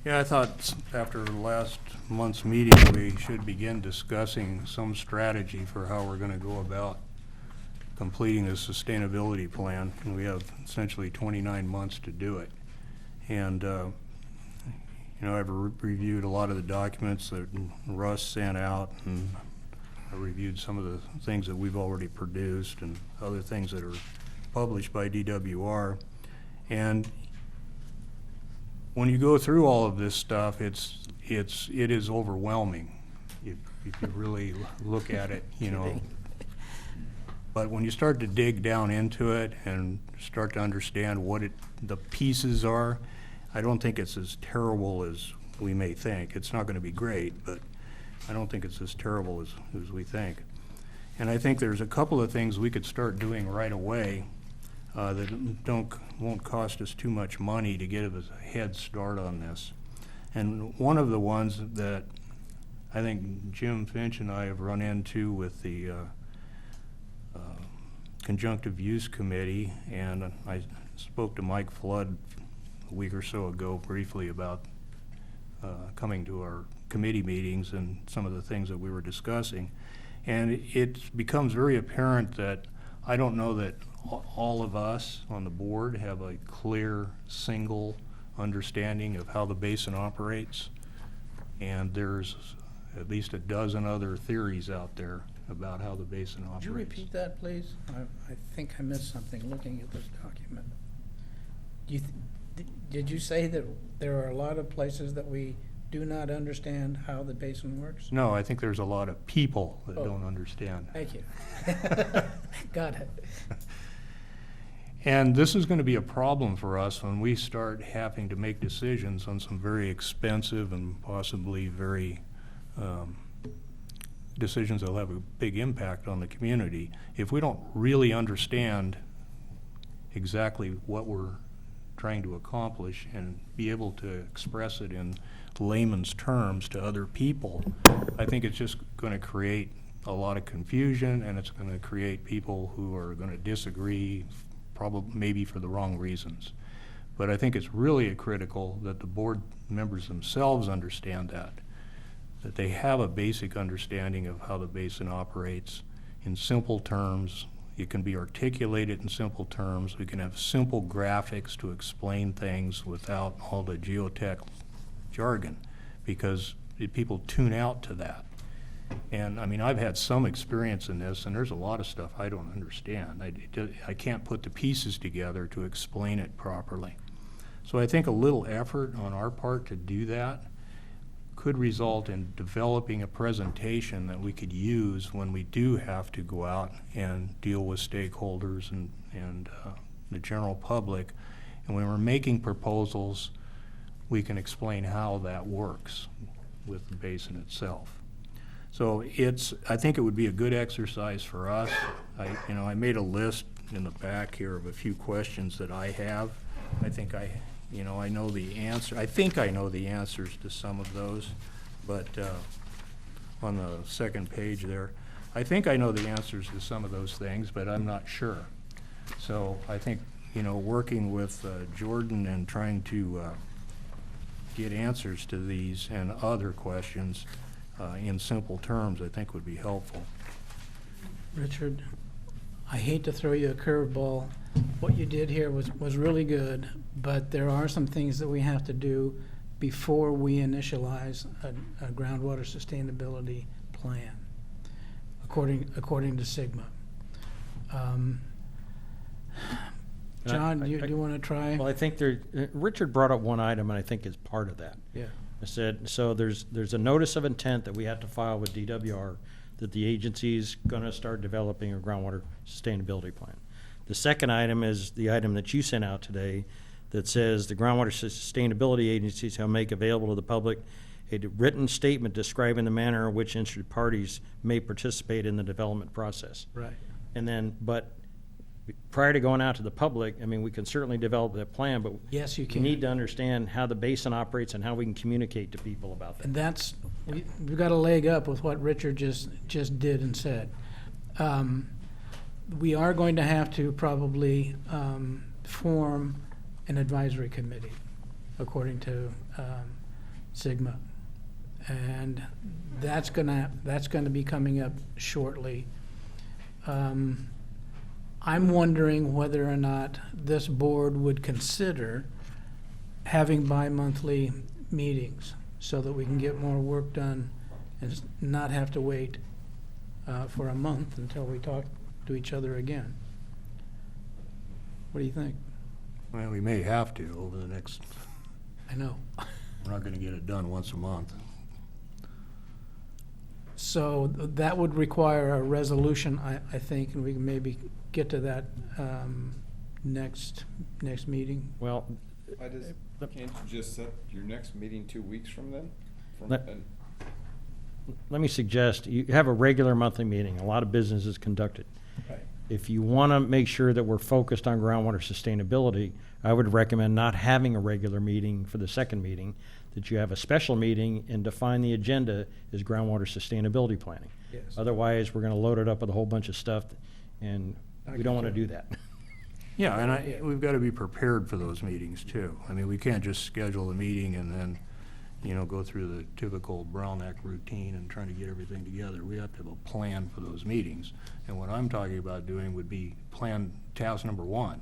Yeah, I thought after last month's meeting, we should begin discussing some strategy for how we're gonna go about completing the sustainability plan. And we have essentially 29 months to do it. And, I've reviewed a lot of the documents that Russ sent out, and I reviewed some of the things that we've already produced and other things that are published by DWR. And when you go through all of this stuff, it is overwhelming if you really look at it, But when you start to dig down into it and start to understand what the pieces are, I don't think it's as terrible as we may think. It's not gonna be great, but I don't think it's as terrible as we think. And I think there's a couple of things we could start doing right away that won't cost us too much money to get us a head start on this. And one of the ones that I think Jim Finch and I have run into with the Conjunctive Use Committee, and I spoke to Mike Flood a week or so ago briefly about coming to our committee meetings and some of the things that we were discussing. And it becomes very apparent that I don't know that all of us on the board have a clear, single understanding of how the basin operates. And there's at least a dozen other theories out there about how the basin operates. Could you repeat that, please? I think I missed something looking at this document. Did you say that there are a lot of places that we do not understand how the basin works? No, I think there's a lot of people that Oh. don't understand. Thank you. Got it. And this is going to be a problem for us when we start having to make decisions on some very expensive and possibly very decisions that will have a big impact on the community. If we don't really understand exactly what we're trying to accomplish and be able to express it in layman's terms to other people, I think it's just going to create a lot of confusion, and it's going to create people who are going to disagree, probably maybe for the wrong reasons. But I think it's really critical that the board members themselves understand that they have a basic understanding of how the basin operates in simple terms. It can be articulated in simple terms. We can have simple graphics to explain things without all the geotech jargon, because people tune out to that. And, I mean, I've had some experience in this, and there's a lot of stuff I don't understand. I can't put the pieces together to explain it properly. So I think a little effort on our part to do that could result in developing a presentation that we could use when we do have to go out and deal with stakeholders and the general public. And when we're making proposals, we can explain how that works with the basin itself. So I think it would be a good exercise for us. I made a list in the back here of a few questions that I have. I think I know the answer. I think I know the answers to some of those, but on the second page there, I think I know the answers to some of those things, but I'm not sure. So I think, working with Jordan and trying to get answers to these and other questions in simple terms, I think would be helpful. Richard, I hate to throw you a curveball. What you did here was really good, but there are some things that we have to do before we initialize a groundwater sustainability plan, according to SGMA. John, do you want to try? Well, I think Richard brought up one item, and I think is part of that. Yeah. I said, so there's a notice of intent that we have to file with DWR that the agency's gonna start developing a groundwater sustainability plan. The second item is the item that you sent out today that says the groundwater sustainability agencies shall make available to the public a written statement describing the manner in which interested parties may participate in the development process. Right. And then, but prior to going out to the public, I mean, we can certainly develop that plan, but Yes, you you can. need to understand how the basin operates and how we can communicate to people about that. And that's, we've got a leg up with what Richard just did and said. We are going to have to probably form an advisory committee, according to SGMA. And that's gonna be coming up shortly. I'm wondering whether or not this board would consider having bi-monthly meetings so that we can get more work done and not have to wait for a month until we talk to each other again. What do you think? Well, we may have to over the next, I know. we're not gonna get it done once a month. So that would require a resolution, I think, and we can maybe get to that next meeting. Well, Can't you just set your next meeting 2 weeks from then? Let- let me suggest, you have a regular monthly meeting, a lot of business is conducted. Right. If you want to make sure that we're focused on groundwater sustainability, I would recommend not having a regular meeting for the second meeting, that you have a special meeting and define the agenda as groundwater sustainability planning. Yes. Otherwise, we're going to load it up with a whole bunch of stuff, and we don't want to do that. Yeah, and we've got to be prepared for those meetings too. I mean, we can't just schedule a meeting and then, go through the typical Brown Act routine and trying to get everything together. We have to have a plan for those meetings. And what I'm talking about doing would be plan task number one.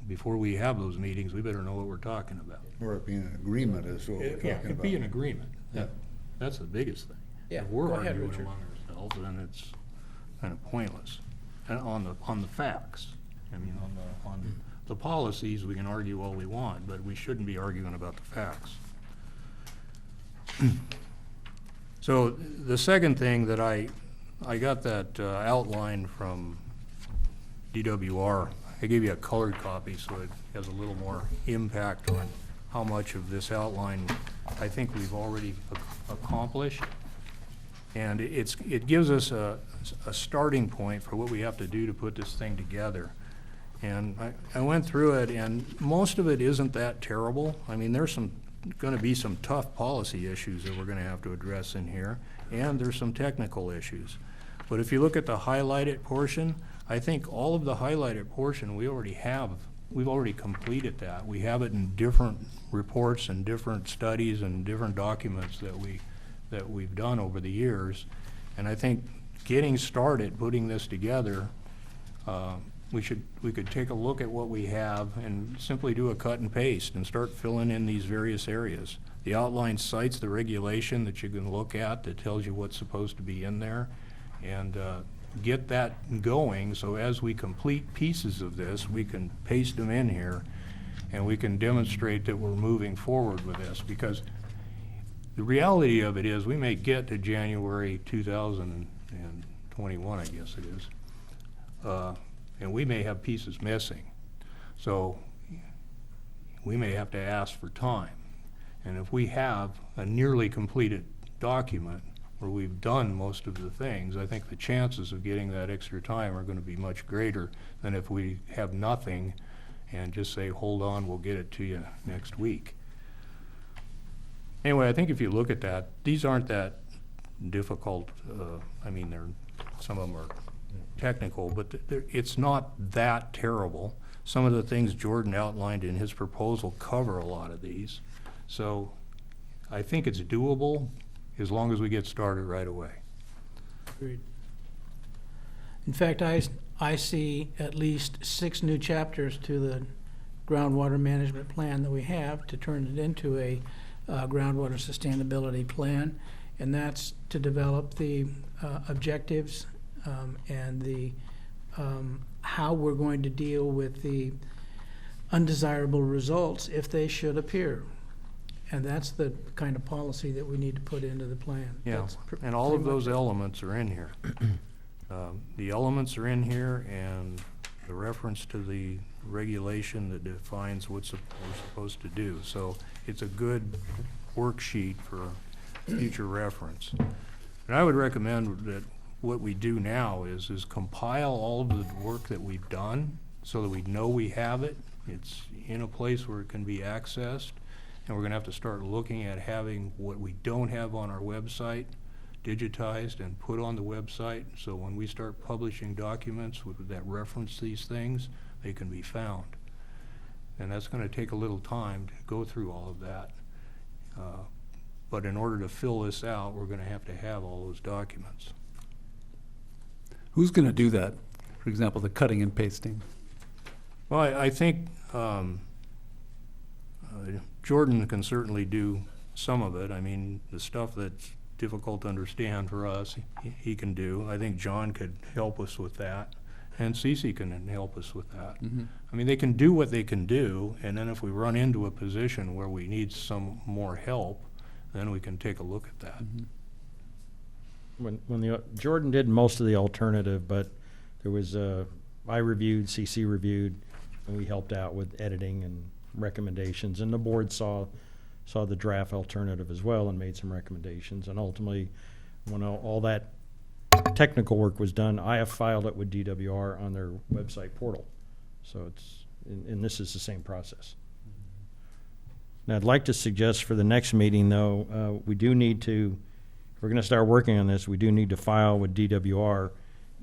Before we have those meetings, we better know what we're talking about. Or it being an agreement is what we're Yeah, talking it could about. be an agreement. Yeah. That's the biggest thing. Yeah, If we're go ahead, arguing Richard. among ourselves, then it's kind of pointless. And on the facts, I mean, on the policies, we can argue all we want, but we shouldn't be arguing about the facts. So the second thing that I got that outline from DWR. I gave you a colored copy so it has a little more impact on how much of this outline I think we've already accomplished. And it gives us a starting point for what we have to do to put this thing together. And I went through it, and most of it isn't that terrible. I mean, there's going to be some tough policy issues that we're going to have to address in here, and there's some technical issues. But if you look at the highlighted portion, I think all of the highlighted portion we already have. We've already completed that. We have it in different reports and different studies and different documents that we've done over the years. And I think getting started, putting this together, we could take a look at what we have and simply do a cut and paste and start filling in these various areas. The outline cites the regulation that you can look at that tells you what's supposed to be in there. And get that going, so as we complete pieces of this, we can paste them in here, and we can demonstrate that we're moving forward with this. Because the reality of it is, we may get to January 2021, I guess it is, and we may have pieces missing. So we may have to ask for time. And if we have a nearly completed document where we've done most of the things, I think the chances of getting that extra time are going to be much greater than if we have nothing and just say, hold on, we'll get it to you next week. Anyway, I think if you look at that, these aren't that difficult. I mean, some of them are technical, but it's not that terrible. Some of the things Jordan outlined in his proposal cover a lot of these. So I think it's doable as long as we get started right away. Agreed. In fact, I see at least 6 new chapters to the groundwater management plan that we have to turn it into a groundwater sustainability plan, and that's to develop the objectives and the how we're going to deal with the undesirable results if they should appear. And that's the kind of policy that we need to put into the plan. Yeah, That's and all of pretty those much it. elements are in here. The elements are in here, and the reference to the regulation that defines what we're supposed to do. So it's a good worksheet for future reference. And I would recommend that what we do now is compile all of the work that we've done so that we know we have it. It's in a place where it can be accessed. And we're going to have to start looking at having what we don't have on our website digitized and put on the website, so when we start publishing documents that reference these things, they can be found. And that's going to take a little time to go through all of that. But in order to fill this out, we're going to have all those documents. Who's going to do that? For example, the cutting and pasting. Well, I think Jordan can certainly do some of it. I mean, the stuff that's difficult to understand for us, he can do. I think John could help us with that, and Cece can help us with that. I mean, they can do what they can do, and then if we run into a position where we need some more help, then we can take a look at that. When Jordan did most of the alternative, but there was, I reviewed, CC reviewed, and we helped out with editing and recommendations, and the board saw the draft alternative as well and made some recommendations. And ultimately, when all that technical work was done, I have filed it with DWR on their website portal. So it's, and this is the same process. Now, I'd like to suggest for the next meeting, though, we do need to, if we're going to start working on this, we do need to file with DWR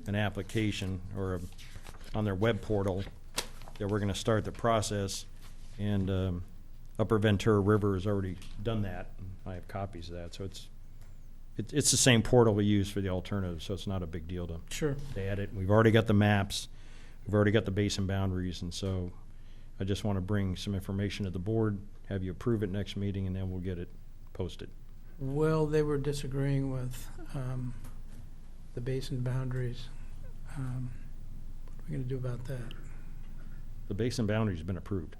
an application or on their web portal that we're going to start the process. And Upper Ventura River has already done that. I have copies of that. So it's the same portal we use for the alternative, so it's not a big deal Sure. to add it. We've already got the maps. We've already got the basin boundaries. And so I just want to bring some information to the board, have you approve it next meeting, and then we'll get it posted. Well, they were disagreeing with the basin boundaries. What are we going to do about that? The basin boundary's been approved.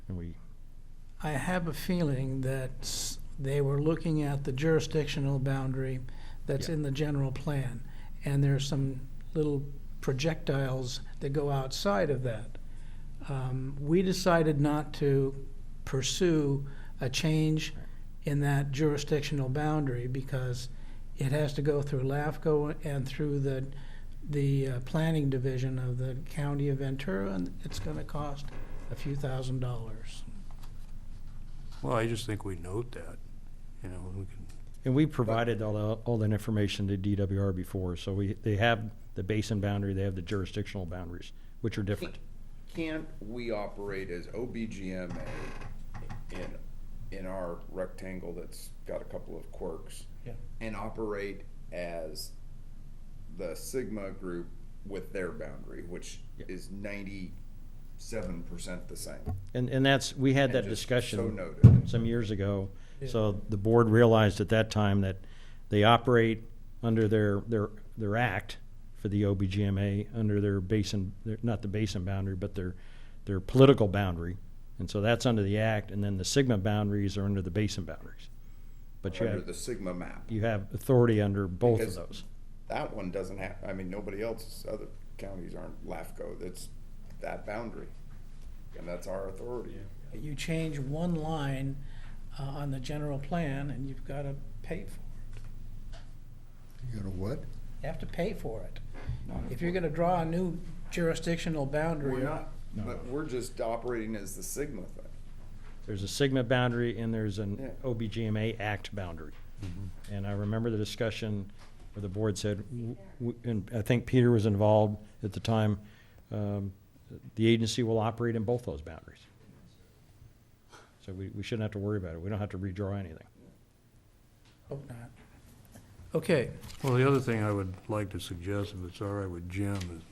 And I have a feeling that they were looking at the jurisdictional boundary that's Yeah. in the general plan, and there's some little projectiles that go outside of that. We decided not to pursue a change in that jurisdictional boundary because it has to go through LAFCO and through the planning division of the county of Ventura, and it's going to cost a few $1,000s. Well, I just think we note that, we can. And we provided all that information to DWR before, so they have the basin boundary, they have the jurisdictional boundaries, which are different. Can't we operate as OBGMA in our rectangle that's got a couple of quirks? Yeah. And operate as the Sigma group with their boundary, which Yeah. is 90 7% the same. And that's, we had And that just discussion so noted. some years ago. Yeah. So the board realized at that time that they operate under their act for the OBGMA, under their basin, not the basin boundary, but their political boundary. And so that's under the act, and then the Sigma boundaries are under the basin boundaries. But you Under have, the Sigma map. you have authority under both Because of those. That one doesn't have, I mean, nobody else, other counties aren't LAFCO, it's that boundary. And that's our authority. You change one line on the general plan, and you've got to pay for it. You know what? You have to pay for it. If you're going to draw a new jurisdictional boundary. We're not, but we're just operating as the Sigma thing. There's a Sigma boundary and there's an Yeah. OBGMA Act boundary. And I remember the discussion where the board said, and I think Peter was involved at the time, the agency will operate in both those boundaries. So we shouldn't have to worry about it. We don't have to redraw anything. Hope not. Okay, Well, the other thing I would like to suggest, if it's all right with Jim, is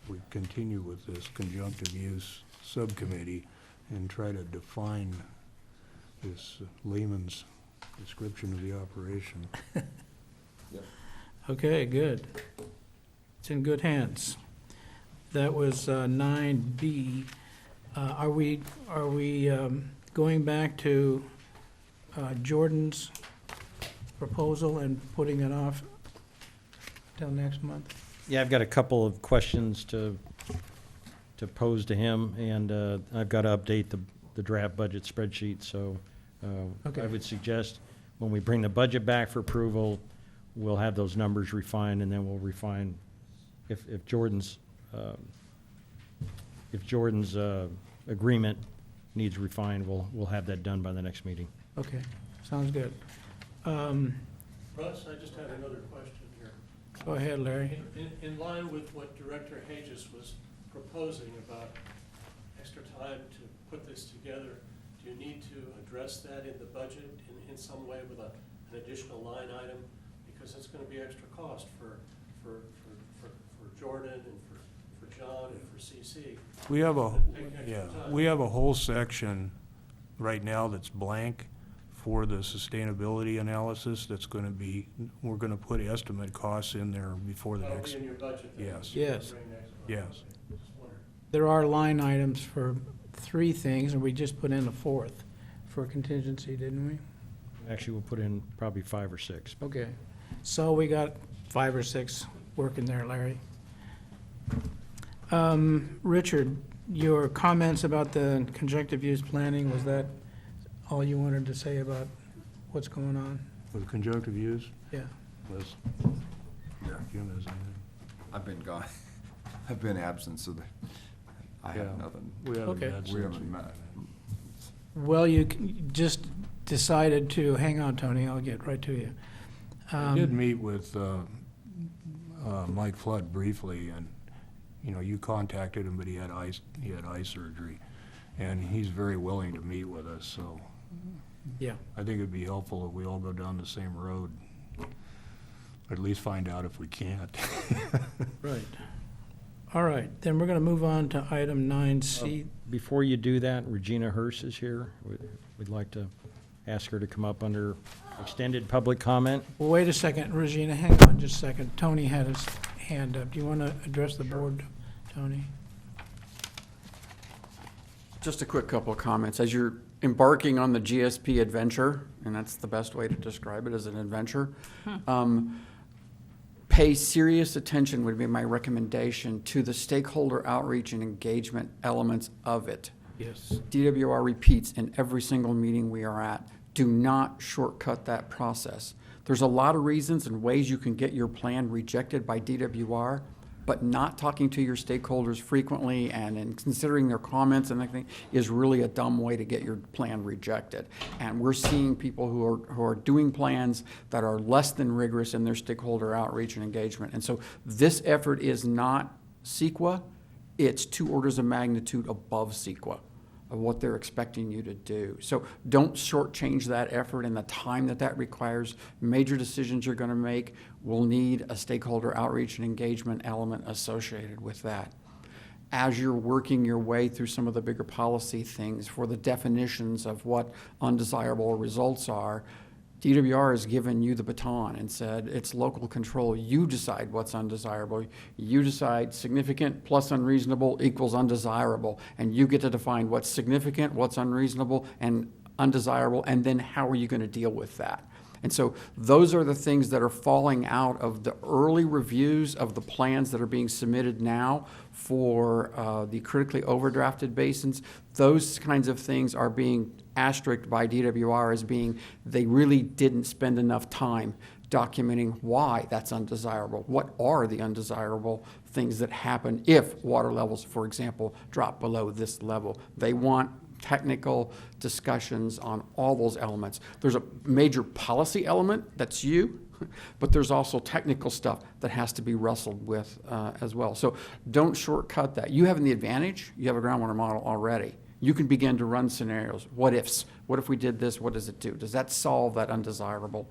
we continue with this conjunctive use subcommittee and try to define this layman's description of the operation. okay, good. It's in good hands. That was 9B. Are we going back to Jordan's proposal and putting it off till next month? Yeah, I've got a couple of questions to pose to him, and I've got to update the draft budget spreadsheet, so Okay. I would suggest when we bring the budget back for approval, we'll have those numbers refined, and then we'll refine, if Jordan's agreement needs refined, we'll have that done by the next meeting. Okay, sounds good. Russ, I just had another question here. Go ahead, Larry. In line with what Director Hages was proposing about extra time to put this together, do you need to address that in the budget in some way with an additional line item? Because it's gonna be extra cost for Jordan and for John and for CC. We have a, Take extra yeah, time. we have a whole section right now that's blank for the sustainability analysis that's gonna be, we're gonna put estimate costs in there before the That'll next, be in your budget then? Yes. Yes. Bring next month. Yes. Okay, just wondered. There are line items for 3 things, and we just put in a 4th for contingency, didn't we? Actually, we'll put in probably 5 or 6. Okay, so we got 5 or 6 working there, Larry. Richard, your comments about the conjunctive use planning, was that all you wanted to say about what's going on? with conjunctive use, Yeah, unless Yeah. Jim has anything. I've been gone. I've been absent, so I have Yeah. nothing. We haven't Okay. met We since haven't we- met. well, you just decided to, hang on, Tony, I'll get right to you. I did meet with Mike Flood briefly, and, you know, you contacted him, but he had eye surgery, and he's very willing to meet with us, so Yeah, I think it'd be helpful if we all go down the same road, or at least find out if we can't. right. All right, then we're gonna move on to item 9C. Before you do that, Regina Hurst is here. We'd like to ask her to come up under extended public comment. Well, wait a second, Regina, hang on just a second. Tony had his hand up. Do you want to address the board, Tony? Just a quick couple of comments. As you're embarking on the GSP adventure, and that's the best way to describe it, as an adventure, pay serious attention would be my recommendation to the stakeholder outreach and engagement elements of it. Yes. DWR repeats in every single meeting we are at, do not shortcut that process. There's a lot of reasons and ways you can get your plan rejected by DWR, but not talking to your stakeholders frequently and in considering their comments and everything is really a dumb way to get your plan rejected. And we're seeing people who are doing plans that are less than rigorous in their stakeholder outreach and engagement. And so this effort is not CEQA, it's 2 orders of magnitude above CEQA of what they're expecting you to do. So don't shortchange that effort and the time that requires. Major decisions you're going to make will need a stakeholder outreach and engagement element associated with that. as you're working your way through some of the bigger policy things for the definitions of what undesirable results are, DWR has given you the baton and said, it's local control. You decide what's undesirable. You decide significant plus unreasonable equals undesirable. And you get to define what's significant, what's unreasonable, and undesirable, and then how are you going to deal with that? And so those are the things that are falling out of the early reviews of the plans that are being submitted now for the critically overdrafted basins. Those kinds of things are being asterisked by DWR as being they really didn't spend enough time documenting why that's undesirable. What are the undesirable things that happen if water levels, for example, drop below this level? They want technical discussions on all those elements. There's a major policy element, that's you, but there's also technical stuff that has to be wrestled with as well. So don't shortcut that. You have the advantage, you have a groundwater model already. You can begin to run scenarios. What ifs? What if we did this? What does it do? Does that solve that undesirable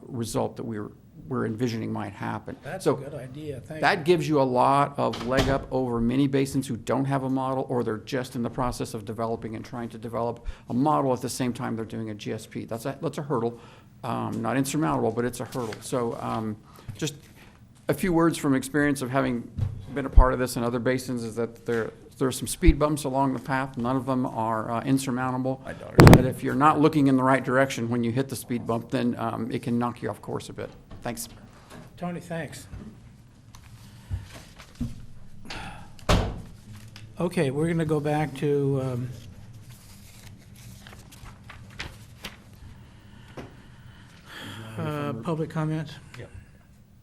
result that we're envisioning might happen? That's so a good idea, thank you. that gives you a lot of leg up over many basins who don't have a model, or they're just in the process of developing and trying to develop a model at the same time they're doing a GSP. That's a hurdle, not insurmountable, but it's a hurdle. So just a few words from experience of having been a part of this in other basins is that there are some speed bumps along the path. None of them are insurmountable. But if you're not looking in the right direction when you hit the speed bump, then it can knock you off course a bit. Thanks. Tony, thanks. Okay, we're going to go back to public comments. Yep.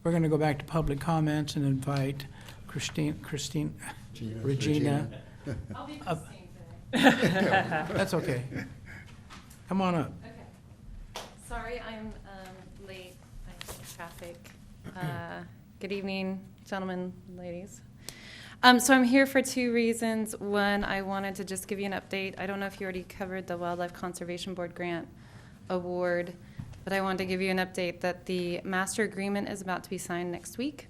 We're going to go back to public comments and invite Regina. I'll be Up. Christine today. That's okay. Come on up. Okay. Sorry, I'm late. I hit traffic. Good evening, gentlemen, ladies. So I'm here for two reasons. One, I wanted to just give you an update. I don't know if you already covered the Wildlife Conservation Board grant award, but I wanted to give you an update that the master agreement is about to be signed next week.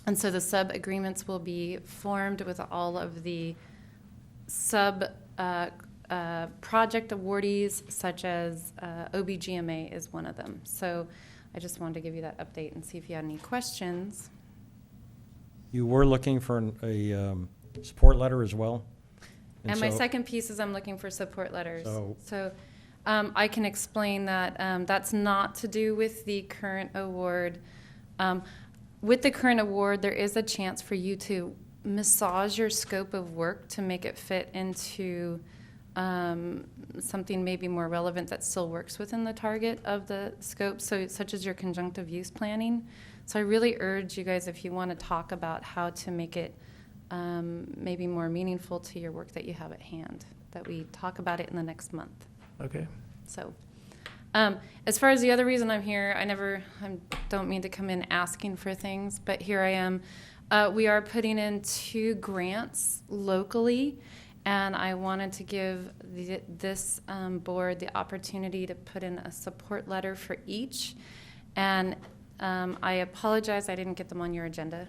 And so the sub-agreements will be formed with all of the project awardees, such as OBGMA is one of them. So I just wanted to give you that update and see if you had any questions. You were looking for a support letter as well? And my so- second piece is I'm looking for support letters. So- I can explain that that's not to do with the current award. With the current award, there is a chance for you to massage your scope of work to make it fit into something maybe more relevant that still works within the target of the scope, so such as your conjunctive use planning. So I really urge you guys, if you want to talk about how to make it maybe more meaningful to your work that you have at hand, that we talk about it in the next month. Okay. So, as far as the other reason I'm here, I don't mean to come in asking for things, but here I am. We are putting in 2 grants locally, and I wanted to give this board the opportunity to put in a support letter for each. And I apologize I didn't get them on your agenda.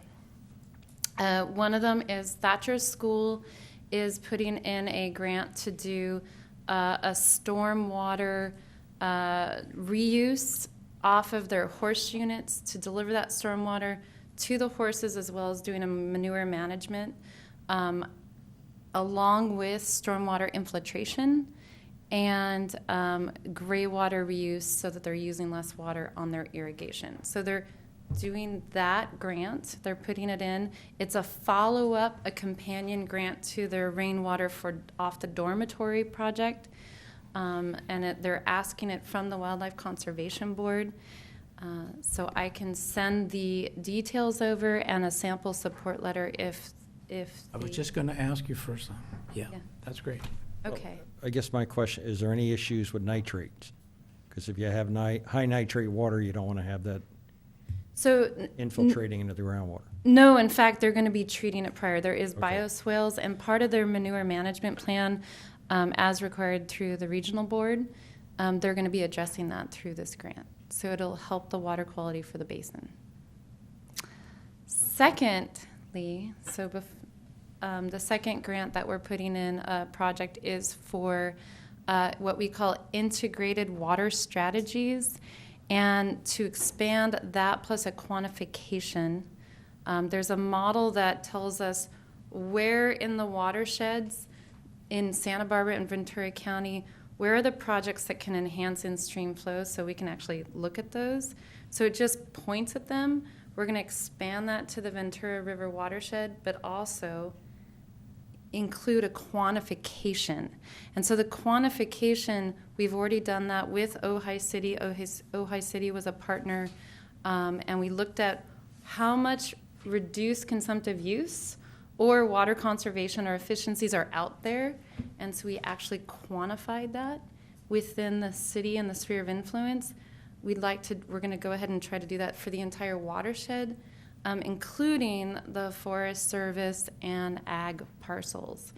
One of them is Thatcher's School is putting in a grant to do a stormwater reuse off of their horse units to deliver that stormwater to the horses, as well as doing a manure management, along with stormwater infiltration and gray water reuse, so that they're using less water on their irrigation. So they're doing that grant. They're putting it in. It's a follow-up, a companion grant to their rainwater for off the dormitory project. They're asking it from the Wildlife Conservation Board. So I can send the details over and a sample support letter if I was just going to ask you for some. Yeah, that's great. Okay. I guess my question, is there any issues with nitrates? Because if you have high nitrate water, you don't want to have that So infiltrating into the groundwater. no, in fact, they're going to be treating it prior. There is Okay. bioswales, and part of their manure management plan, as required through the regional board, they're going to be addressing that through this grant. So it'll help the water quality for the basin. Secondly, the second grant that we're putting in a project is for what we call integrated water strategies. And to expand that plus a quantification, there's a model that tells us where in the watersheds in Santa Barbara and Ventura County, where are the projects that can enhance in-stream flow, so we can actually look at those. So it just points at them. We're going to expand that to the Ventura River watershed, but also include a quantification. And so the quantification, we've already done that with Ojai City. Ojai City was a partner, and we looked at how much reduced consumptive use or water conservation or efficiencies are out there. And so we actually quantified that within the city and the sphere of influence. We're going to go ahead and try to do that for the entire watershed, including the Forest Service and ag parcels.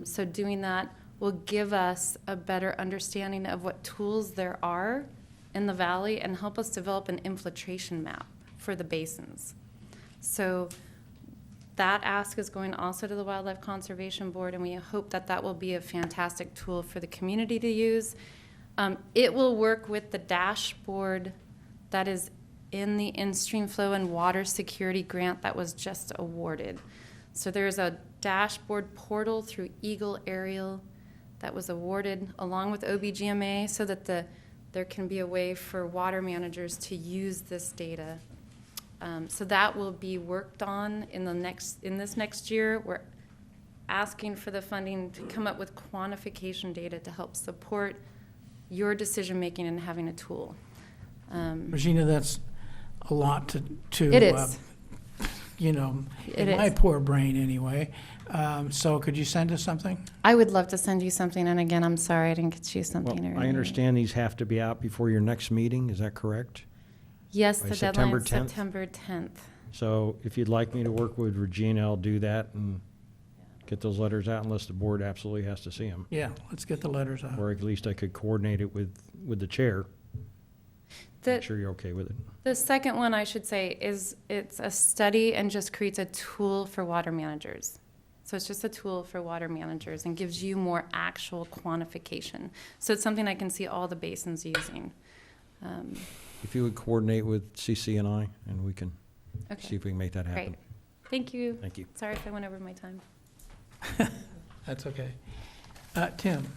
So doing that will give us a better understanding of what tools there are in the valley and help us develop an infiltration map for the basins. So that ask is going also to the Wildlife Conservation Board, and we hope that that will be a fantastic tool for the community to use. It will work with the dashboard that is in the in-stream flow and water security grant that was just awarded. So there's a dashboard portal through Eagle Aerial that was awarded along with OBGMA so that there can be a way for water managers to use this data. So that will be worked on in this next year. We're asking for the funding to come up with quantification data to help support your decision making and having a tool. Regina, that's a lot to It is. In my poor brain anyway. So could you send us something? I would love to send you something, and again, I'm sorry I didn't get you something Well, earlier. I understand these have to be out before your next meeting, is that correct? Yes, by the September deadline is 10th? September 10th. So if you'd like me to work with Regina, I'll do that and get those letters out unless the board absolutely has to see them. Yeah, let's get the letters out. Or at least I could coordinate it with the chair. Make sure you're okay with it. The second one, I should say, is it's a study and just creates a tool for water managers. So it's just a tool for water managers and gives you more actual quantification. So it's something I can see all the basins using. If you would coordinate with CC and I, and we can Okay. see if we can make that happen. Great. Thank you. Thank you. Sorry if I went over my time. That's okay. Tim,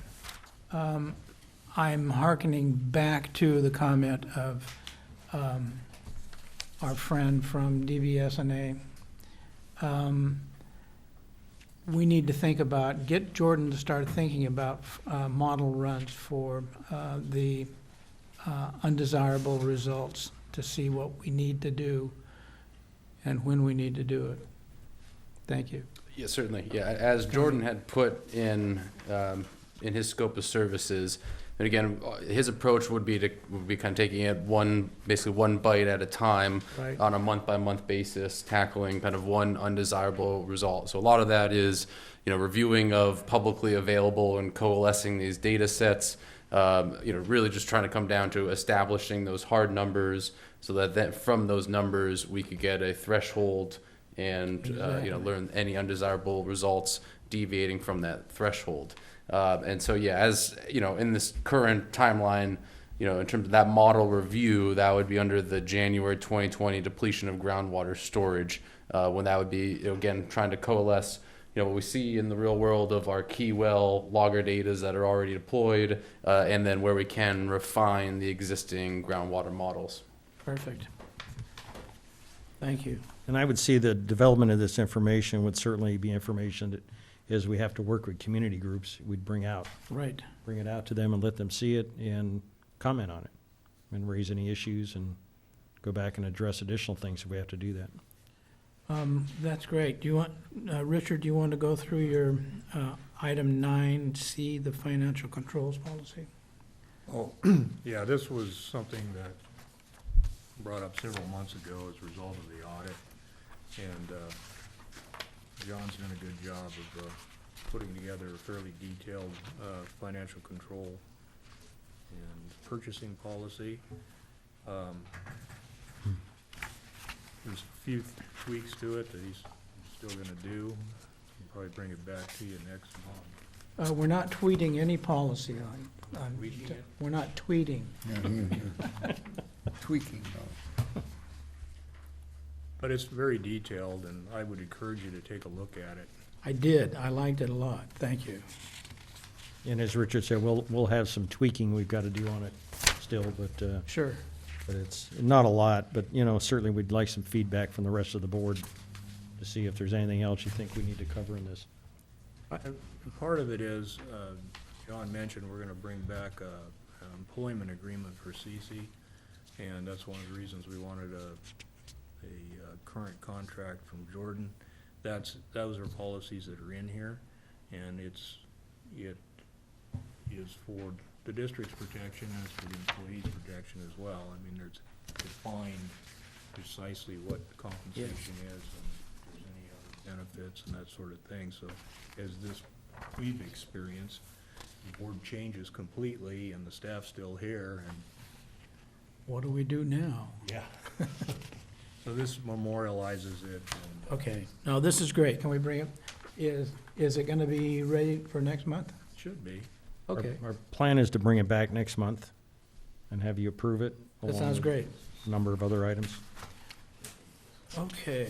I'm hearkening back to the comment of our friend from DVSNA. We need to think about, get Jordan to start thinking about model runs for the undesirable results to see what we need to do and when we need to do it. Thank you. Yeah, certainly. Yeah, as Jordan had put in his scope of services, and again, his approach would be kind of taking it basically one bite at a time, Right. on a month-by-month basis, tackling kind of one undesirable result. So a lot of that is, reviewing of publicly available and coalescing these data sets, really just trying to come down to establishing those hard numbers so that from those numbers we could get a threshold and Exactly. learn any undesirable results deviating from that threshold. And so, yeah, as in this current timeline, in terms of that model review, that would be under the January 2020 depletion of groundwater storage, when that would be, again, trying to coalesce what we see in the real world of our key well logger datas that are already deployed, and then where we can refine the existing groundwater models. Perfect. Thank you. And I would see the development of this information would certainly be information that, as we have to work with community groups, we'd bring it out to them and let them see it and comment on it and raise any issues and go back and address additional things if we have to do that. That's great. Do you want, Richard, do you want to go through your item 9C, the financial controls policy? Oh, yeah, this was something that brought up several months ago as a result of the audit. And John's done a good job of putting together a fairly detailed financial control and purchasing policy. There's a few tweaks to it that he's still gonna do. probably bring it back to you next month. We're not tweeting any policy on, Tweeting it? we're not tweeting. Tweaking, though. But it's very detailed, and I would encourage you to take a look at it. I did, I liked it a lot, thank you. And as Richard said, we'll have some tweaking we've got to do on it still, but Sure. it's not a lot, but, you know, certainly we'd like some feedback from the rest of the board to see if there's anything else you think we need to cover in this. And part of it is, John mentioned, we're gonna bring back an employment agreement for Cece, and that's one of the reasons we wanted a current contract from Jordan. Those are policies that are in here, and it is for the district's protection, and it's for the employees' protection as well. I mean, there's defined precisely what compensation is, and if there's any other benefits and that sort of thing. So as we've experienced, the board changes completely and the staff's still here, and What do we do now? yeah. So this memorializes it, and Okay, no, this is great, can we bring it, is it gonna be ready for next month? should be. Okay, Our plan is to bring it back next month and have you approve it. that along sounds with great. a number of other items. Okay.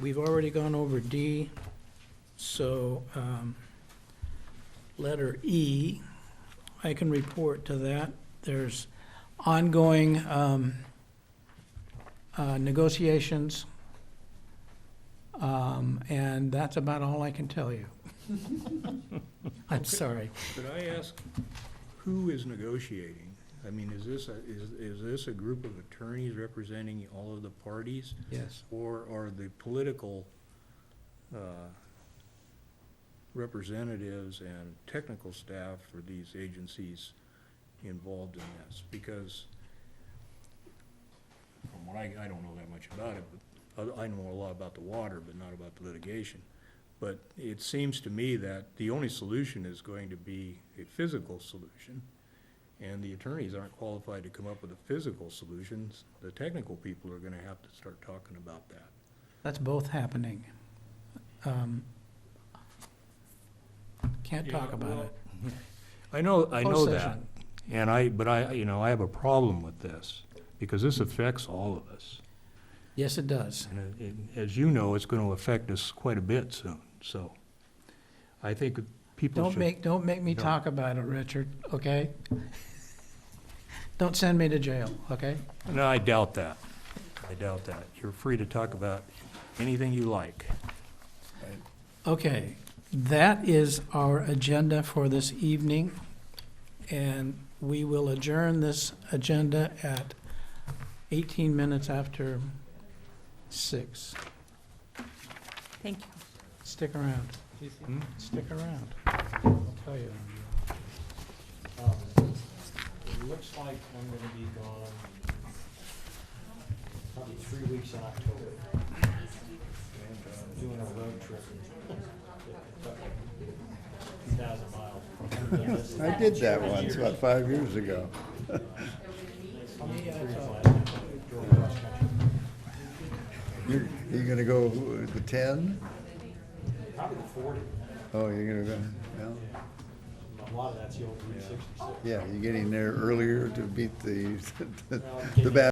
We've already gone over D, so, letter E, I can report to that. There's ongoing, negotiations, and that's about all I can tell you. I'm sorry. Could I ask, who is negotiating? I mean, is this a group of attorneys representing all of the parties? Yes. Or are the political representatives and technical staff for these agencies involved in this? Because from what I don't know that much about it, but I know a lot about the water, but not about the litigation. But it seems to me that the only solution is going to be a physical solution, and the attorneys aren't qualified to come up with a physical solution. The technical people are gonna have to start talking about that. That's both happening. Can't talk Yeah, about well, it. I know Closed that, session. and I have a problem with this, because this affects all of us. Yes, it does. And as you know, it's gonna affect us quite a bit soon, so I think people should. Don't make me No. talk about it, Richard, okay? Don't send me to jail, okay? No, I doubt that. I doubt that. You're free to talk about anything you like. Okay, that is our agenda for this evening, and we will adjourn this agenda at 18 minutes after 6. Thank you. Stick around. Hmm? Stick around. I'll tell you. It looks like I'm gonna be gone probably 3 weeks in October. And doing a road trip. 2,000 miles. I did that once, about 5 years ago. You're gonna go the 10? Probably 40. Oh, you're gonna go, well, A lot of that's the old 366. yeah, you're getting there earlier to beat the Well, the bad